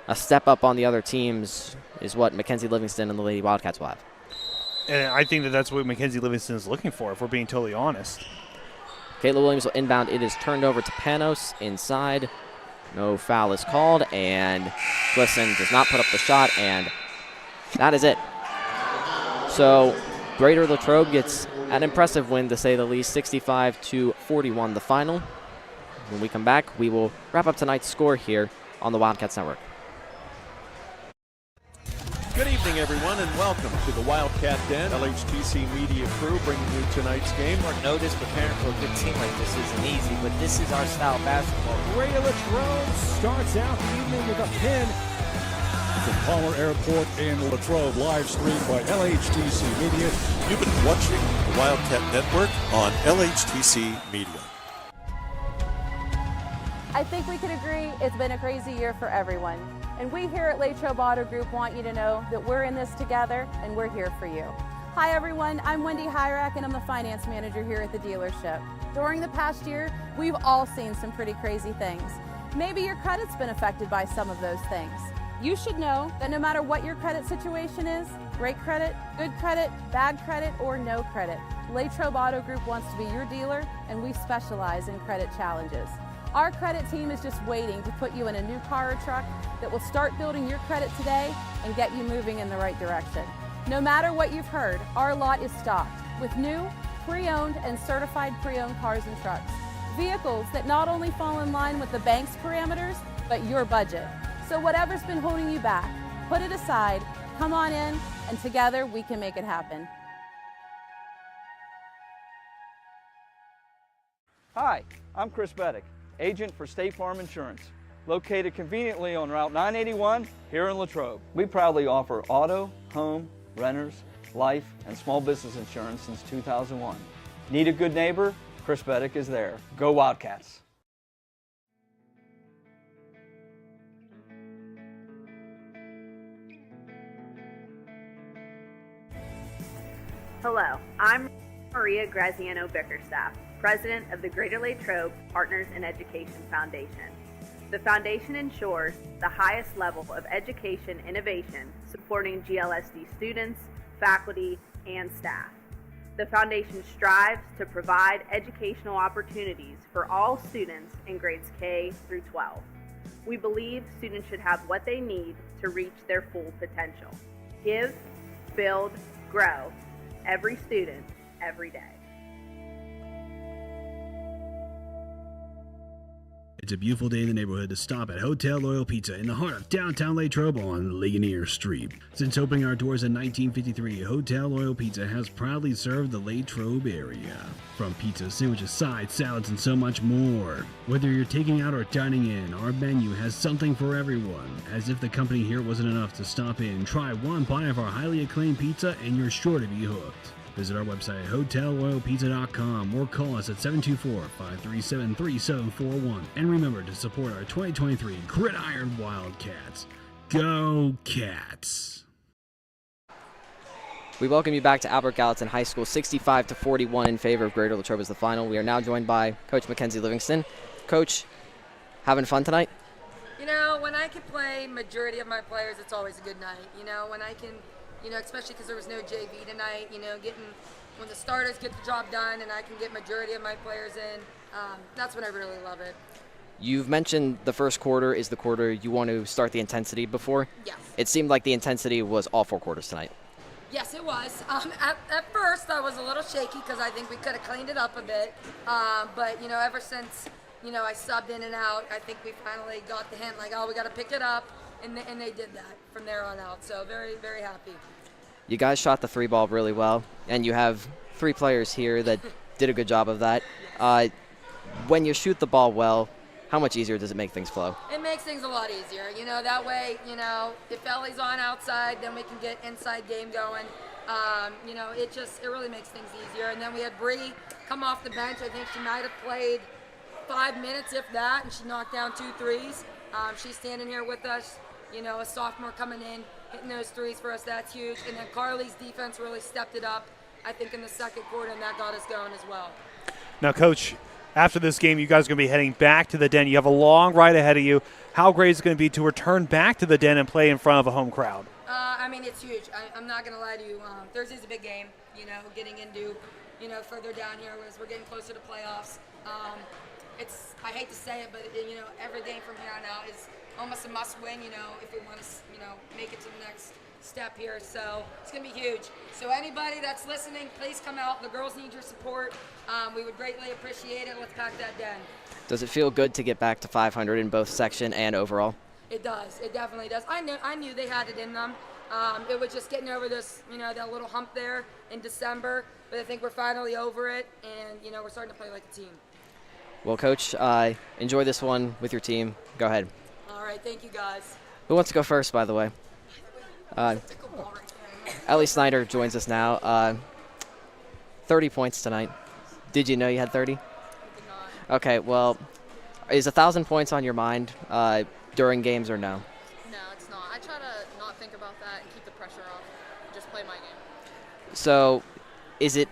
a step up on the other teams is what Mackenzie Livingston and the Lady Wildcats will have. And I think that's what Mackenzie Livingston is looking for, if we're being totally honest. Kayla Williams will inbound. It is turned over to Panos inside. No foul is called, and Glisson does not put up the shot, and that is it. So Greater Latrobe gets an impressive win, to say the least, 65-41 the final. When we come back, we will wrap up tonight's score here on the Wildcats Network. Good evening, everyone, and welcome to the Wildcat Den. LHTC Media Crew bringing you tonight's game. Short notice, preparing for a good team like this isn't easy, but this is our style of basketball. Greater Latrobe starts out the evening with a pin from Palmer Airport in Latrobe, live streamed by LHTC Media. You've been watching the Wildcat Network on LHTC Media. I think we can agree it's been a crazy year for everyone. And we here at Latrobe Auto Group want you to know that we're in this together and we're here for you. Hi everyone, I'm Wendy Hyrak and I'm the finance manager here at the dealership. During the past year, we've all seen some pretty crazy things. Maybe your credit's been affected by some of those things. You should know that no matter what your credit situation is, great credit, good credit, bad credit, or no credit, Latrobe Auto Group wants to be your dealer, and we specialize in credit challenges. Our credit team is just waiting to put you in a new car or truck that will start building your credit today and get you moving in the right direction. No matter what you've heard, our lot is stocked with new, pre-owned, and certified pre-owned cars and trucks. Vehicles that not only fall in line with the bank's parameters, but your budget. So whatever's been holding you back, put it aside, come on in, and together we can make it happen. Hi, I'm Chris Beddick, agent for State Farm Insurance, located conveniently on Route 981 here in Latrobe. We proudly offer auto, home, renters, life, and small business insurance since 2001. Need a good neighbor? Chris Beddick is there. Go Wildcats! Hello, I'm Maria Graziano Bickerstaff, President of the Greater Latrobe Partners in Education Foundation. The foundation ensures the highest level of education innovation supporting GLSD students, faculty, and staff. The foundation strives to provide educational opportunities for all students in grades K through 12. We believe students should have what they need to reach their full potential. Give, build, grow. Every student, every day. It's a beautiful day in the neighborhood to stop at Hotel Loyal Pizza in the heart of downtown Latrobe on Ligonier Street. Since opening our doors in 1953, Hotel Loyal Pizza has proudly served the Latrobe area. From pizza, sandwiches, sides, salads, and so much more. Whether you're taking out or dining in, our menu has something for everyone. As if the company here wasn't enough to stop in, try one bite of our highly acclaimed pizza and you're sure to be hooked. Visit our website, hotelloyalpizza.com, or call us at 724-537-3741. And remember to support our 2023 Gridiron Wildcats. Go Cats! We welcome you back to Albert Gallatin High School. 65-41 in favor of Greater Latrobe is the final. We are now joined by Coach Mackenzie Livingston. Coach, having fun tonight? You know, when I can play majority of my players, it's always a good night. You know, when I can, you know, especially because there was no JV tonight, you know, when the starters get the job done and I can get majority of my players in, that's when I really love it. You've mentioned the first quarter is the quarter you want to start the intensity before. Yes. It seemed like the intensity was all four quarters tonight. Yes, it was. At first, I was a little shaky because I think we could have cleaned it up a bit. But, you know, ever since, you know, I subbed in and out, I think we finally got the hint, like, oh, we got to pick it up. And they did that from there on out. So very, very happy. You guys shot the three ball really well, and you have three players here that did a good job of that. When you shoot the ball well, how much easier does it make things flow? It makes things a lot easier. You know, that way, you know, if Ellie's on outside, then we can get inside game going. You know, it really makes things easier. And then we had Bree come off the bench. I think she might have played 5 minutes, if that, and she knocked down 2 threes. She's standing here with us, you know, a sophomore coming in, hitting those threes for us. That's huge. And then Carly's defense really stepped it up, I think, in the second quarter, and that got us going as well. Now, Coach, after this game, you guys are going to be heading back to the Den. You have a long ride ahead of you. How great is it going to be to return back to the Den and play in front of a home crowd? I mean, it's huge. I'm not going to lie to you. Thursday's a big game, you know, getting into, you know, further down here as we're getting closer to playoffs. I hate to say it, but, you know, every game from here on out is almost a must-win, you know, if we want to, you know, make it to the next step here. So it's going to be huge. So anybody that's listening, please come out. The girls need your support. We would greatly appreciate it. Let's pack that Den. Does it feel good to get back to 500 in both section and overall? It does. It definitely does. I knew they had it in them. It was just getting over this, you know, that little hump there in December. But I think we're finally over it, and, you know, we're starting to play like a team. Well, Coach, enjoy this one with your team. Go ahead. All right. Thank you, guys. Who wants to go first, by the way? Ellie Snyder joins us now. 30 points tonight. Did you know you had 30? I did not. Okay, well, is 1,000 points on your mind during games or no? No, it's not. I try to not think about that and keep the pressure off and just play my game. So, is it,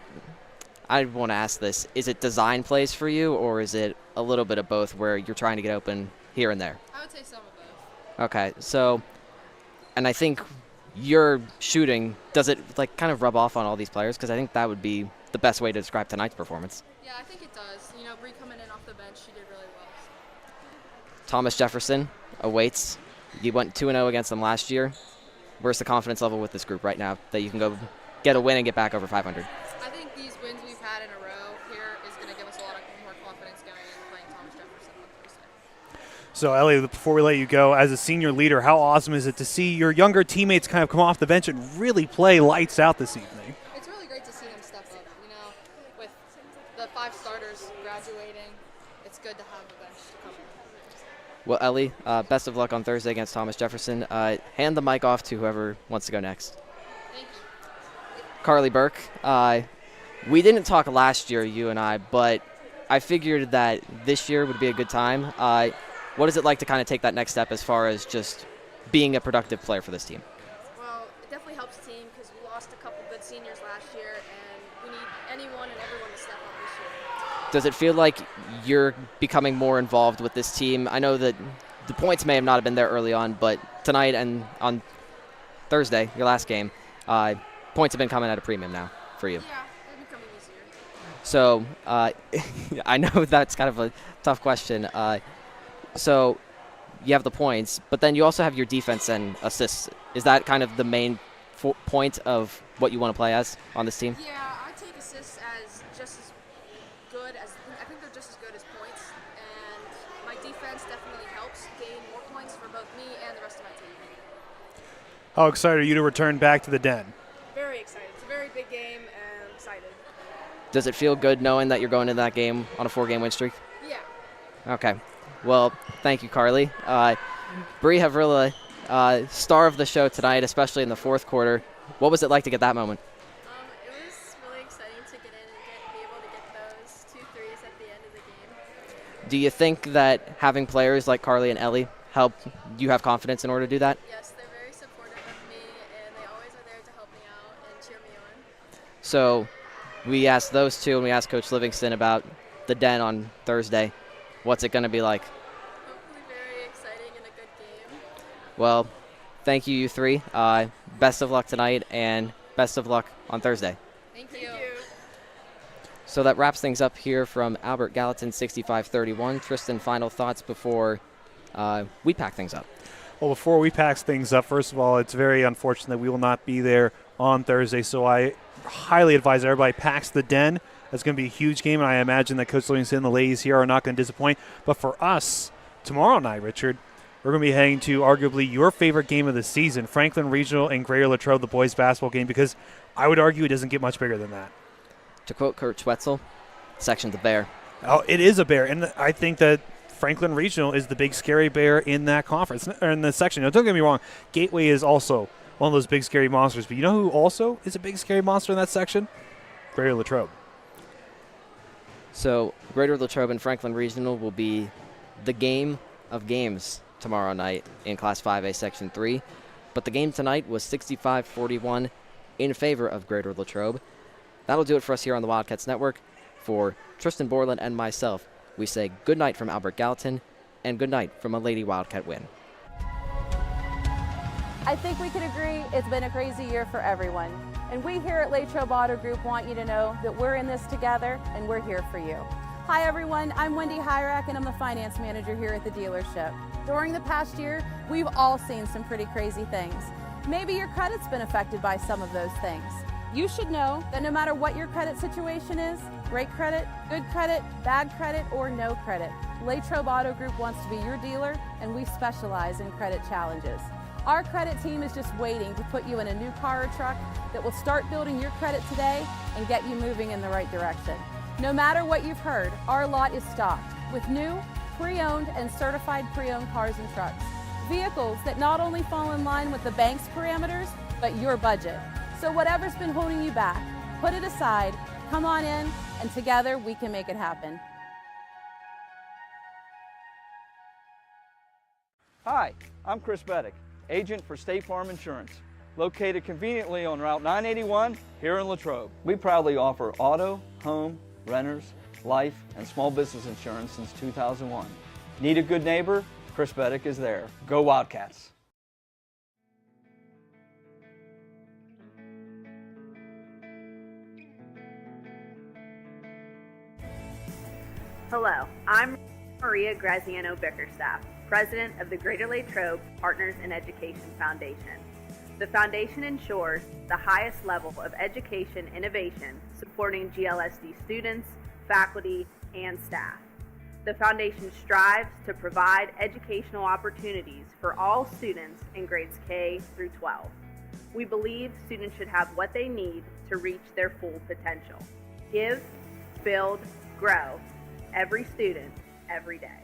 I want to ask this, is it design plays for you, or is it a little bit of both where you're trying to get open here and there? I would say some of both. Okay, so, and I think your shooting, does it like kind of rub off on all these players? Because I think that would be the best way to describe tonight's performance. Yeah, I think it does. You know, Bree coming in off the bench, she did really well. Thomas Jefferson awaits. You went 2-0 against them last year. Where's the confidence level with this group right now that you can go get a win and get back over 500? I think these wins we've had in a row here is going to give us a lot more confidence going in playing Thomas Jefferson on Thursday. So, Ellie, before we let you go, as a senior leader, how awesome is it to see your younger teammates kind of come off the bench and really play lights out this evening? It's really great to see them step up. You know, with the 5 starters graduating, it's good to have a bench to come in. Well, Ellie, best of luck on Thursday against Thomas Jefferson. Hand the mic off to whoever wants to go next. Thank you. Carly Burke, we didn't talk last year, you and I, but I figured that this year would be a good time. What is it like to kind of take that next step as far as just being a productive player for this team? Well, it definitely helps the team because we lost a couple good seniors last year, and we need anyone and everyone to step up this year. Does it feel like you're becoming more involved with this team? I know that the points may have not been there early on, but tonight and on Thursday, your last game, points have been coming at a premium now for you. Yeah, they're becoming easier. So I know that's kind of a tough question. So you have the points, but then you also have your defense and assists. Is that kind of the main point of what you want to play as on this team? Yeah, I take assists as just as good as I think they're just as good as points, and my defense definitely helps gain more points for both me and the rest of my team. How excited are you to return back to the Den? Very excited. It's a very big game, and I'm excited. Does it feel good knowing that you're going into that game on a 4-game win streak? Yeah. Okay. Well, thank you, Carly. Bree Havrilla, star of the show tonight, especially in the fourth quarter. What was it like to get that moment? It was really exciting to get in and be able to get those 2 threes at the end of the game. Do you think that having players like Carly and Ellie help you have confidence in order to do that? Yes, they're very supportive of me, and they always are there to help me out and cheer me on. So we asked those two, and we asked Coach Livingston about the Den on Thursday. What's it going to be like? Hopefully very exciting and a good game. Well, thank you, you three. Best of luck tonight, and best of luck on Thursday. Thank you. So that wraps things up here from Albert Gallatin 65-31. Tristan, final thoughts before we pack things up? Well, before we pack things up, first of all, it's very unfortunate that we will not be there on Thursday, so I highly advise everybody packs the Den. That's going to be a huge game, and I imagine that Coach Livingston and the ladies here are not going to disappoint. But for us, tomorrow night, Richard, we're going to be heading to arguably your favorite game of the season, Franklin Regional and Greater Latrobe, the boys basketball game, because I would argue it doesn't get much bigger than that. To quote Kurt Schwetzel, section's a bear. Oh, it is a bear, and I think that Franklin Regional is the big scary bear in that conference, or in the section. Now, don't get me wrong, Gateway is also one of those big scary monsters, but you know who also is a big scary monster in that section? Greater Latrobe. So Greater Latrobe and Franklin Regional will be the game of games tomorrow night in Class 5A Section 3. But the game tonight was 65-41 in favor of Greater Latrobe. That'll do it for us here on the Wildcats Network. For Tristan Borland and myself, we say good night from Albert Gallatin and good night from a Lady Wildcat win. I think we can agree it's been a crazy year for everyone. And we here at Latrobe Auto Group want you to know that we're in this together and we're here for you. Hi everyone, I'm Wendy Hyrak and I'm the finance manager here at the dealership. During the past year, we've all seen some pretty crazy things. Maybe your credit's been affected by some of those things. You should know that no matter what your credit situation is, great credit, good credit, bad credit, or no credit, Latrobe Auto Group wants to be your dealer and we specialize in credit challenges. Our credit team is just waiting to put you in a new car or truck that will start building your credit today and get you moving in the right direction. No matter what you've heard, our lot is stocked with new, pre-owned, and certified pre-owned cars and trucks. Vehicles that not only fall in line with the bank's parameters, but your budget. So whatever's been holding you back, put it aside, come on in, and together we can make it happen. Hi, I'm Chris Beddick, agent for State Farm Insurance, located conveniently on Route 981 here in Latrobe. We proudly offer auto, home, renters, life, and small business insurance since 2001. Need a good neighbor? Chris Beddick is there. Go Wildcats! Hello, I'm Maria Graziano Bickerstaff, President of the Greater Latrobe Partners in Education Foundation. The foundation ensures the highest level of education innovation supporting GLSD students, faculty, and staff. The foundation strives to provide educational opportunities for all students in grades K through 12. We believe students should have what they need to reach their full potential. Give, build, grow. Every student, every day.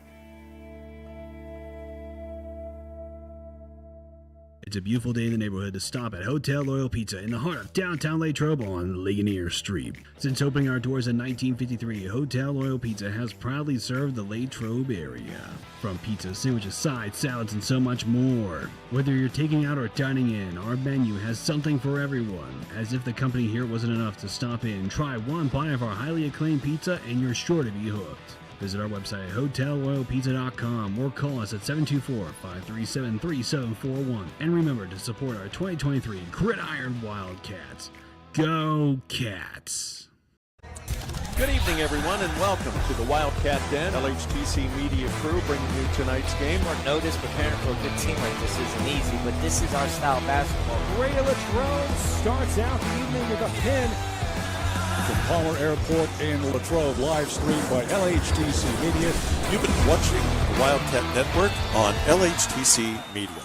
It's a beautiful day in the neighborhood to stop at Hotel Loyal Pizza in the heart of downtown Latrobe on Ligonier Street. Since opening our doors in 1953, Hotel Loyal Pizza has proudly served the Latrobe area. From pizza, sandwiches, sides, salads, and so much more. Whether you're taking out or dining in, our menu has something for everyone. As if the company here wasn't enough to stop in, try one bite of our highly acclaimed pizza and you're sure to be hooked. Visit our website at hotelroyalpizza.com or call us at 724-537-3741. And remember to support our 2023 Gridiron Wildcats. Go Cats! Good evening, everyone, and welcome to the Wildcat Den. LHTC Media Crew bringing you tonight's game. Short notice, preparing for a good team like this isn't easy, but this is our style of basketball. Greater Latrobe starts out the evening with a pin from Palmer Airport in Latrobe, live streamed by LHTC Media. You've been watching the Wildcat Network on LHTC Media.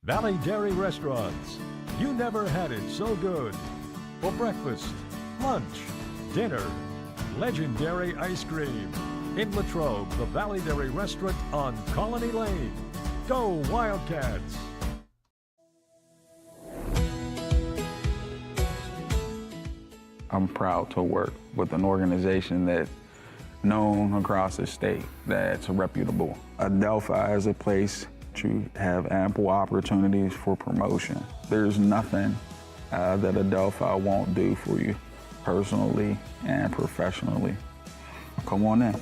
Valley Dairy Restaurants. You never had it so good. For breakfast, lunch, dinner, legendary ice cream. In Latrobe, the Valley Dairy Restaurant on Colony Lane. Go Wildcats! I'm proud to work with an organization that's known across the state, that's reputable. Adelphi is a place to have ample opportunities for promotion. There's nothing that Adelphi won't do for you personally and professionally. Come on in.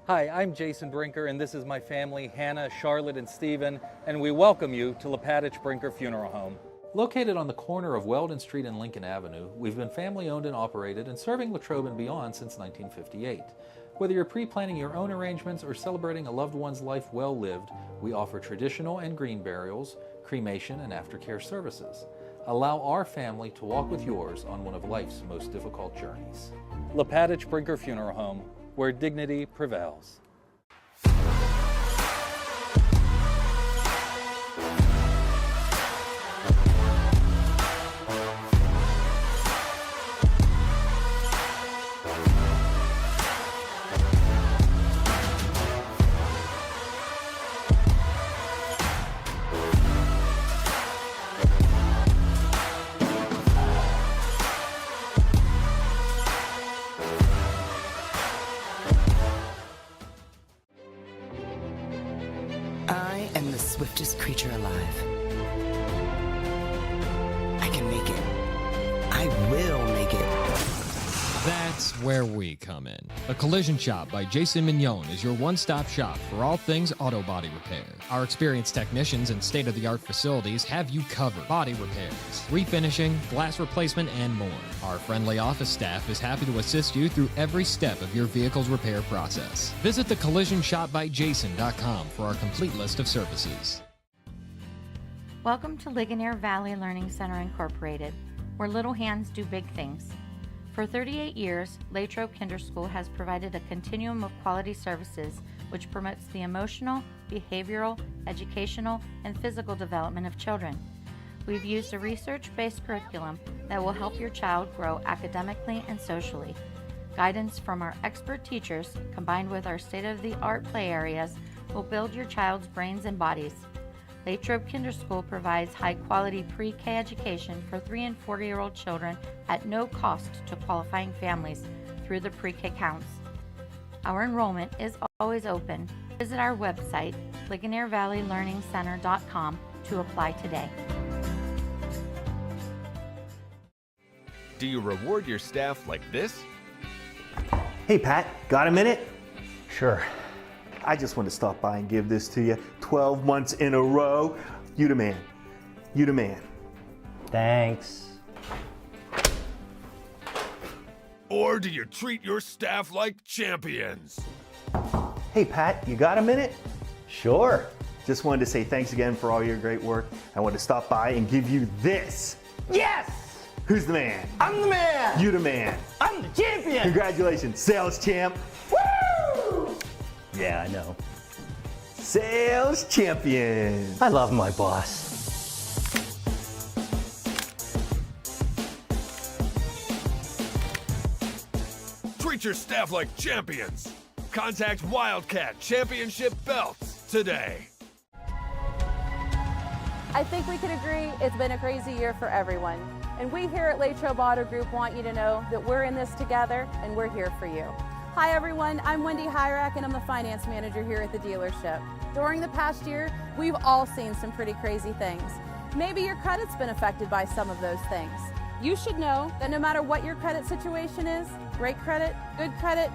Hi, I'm Jason Brinker, and this is my family, Hannah, Charlotte, and Stephen, and we welcome you to Lapattich Brinker Funeral Home. Located on the corner of Weldon Street and Lincoln Avenue, we've been family-owned and operated and serving Latrobe and beyond since 1958. Whether you're pre-planning your own arrangements or celebrating a loved one's life well lived, we offer traditional and green burials, cremation, and aftercare services. Allow our family to walk with yours on one of life's most difficult journeys. Lapattich Brinker Funeral Home, where dignity prevails. I am the swiftest creature alive. I can make it. I will make it. That's where we come in. A Collision Shop by Jason Mignon is your one-stop shop for all things auto body repair. Our experienced technicians and state-of-the-art facilities have you covered. Body repairs, refinishing, glass replacement, and more. Our friendly office staff is happy to assist you through every step of your vehicle's repair process. Visit the collisionshopbyjason.com for our complete list of services. Welcome to Ligonier Valley Learning Center Incorporated, where little hands do big things. For 38 years, Latrobe Kinder School has provided a continuum of quality services which promotes the emotional, behavioral, educational, and physical development of children. We've used a research-based curriculum that will help your child grow academically and socially. Guidance from our expert teachers, combined with our state-of-the-art play areas, will build your child's brains and bodies. Latrobe Kinder School provides high-quality pre-K education for 3- and 4-year-old children at no cost to qualifying families through the pre-K counts. Our enrollment is always open. Visit our website, LigonierValleyLearningCenter.com, to apply today. Do you reward your staff like this? Hey Pat, got a minute? Sure. I just want to stop by and give this to you. 12 months in a row. You the man. You the man. Thanks. Or do you treat your staff like champions? Hey Pat, you got a minute? Sure. Just wanted to say thanks again for all your great work. I wanted to stop by and give you this. Yes! Who's the man? I'm the man! You the man. I'm the champion! Congratulations, sales champ. Woo! Yeah, I know. Sales champion. I love my boss. Treat your staff like champions. Contact Wildcat Championship Belts today. I think we can agree it's been a crazy year for everyone. And we here at Latrobe Auto Group want you to know that we're in this together and we're here for you. Hi everyone, I'm Wendy Hyrak and I'm the finance manager here at the dealership. During the past year, we've all seen some pretty crazy things. Maybe your credit's been affected by some of those things. You should know that no matter what your credit situation is, great credit, good credit,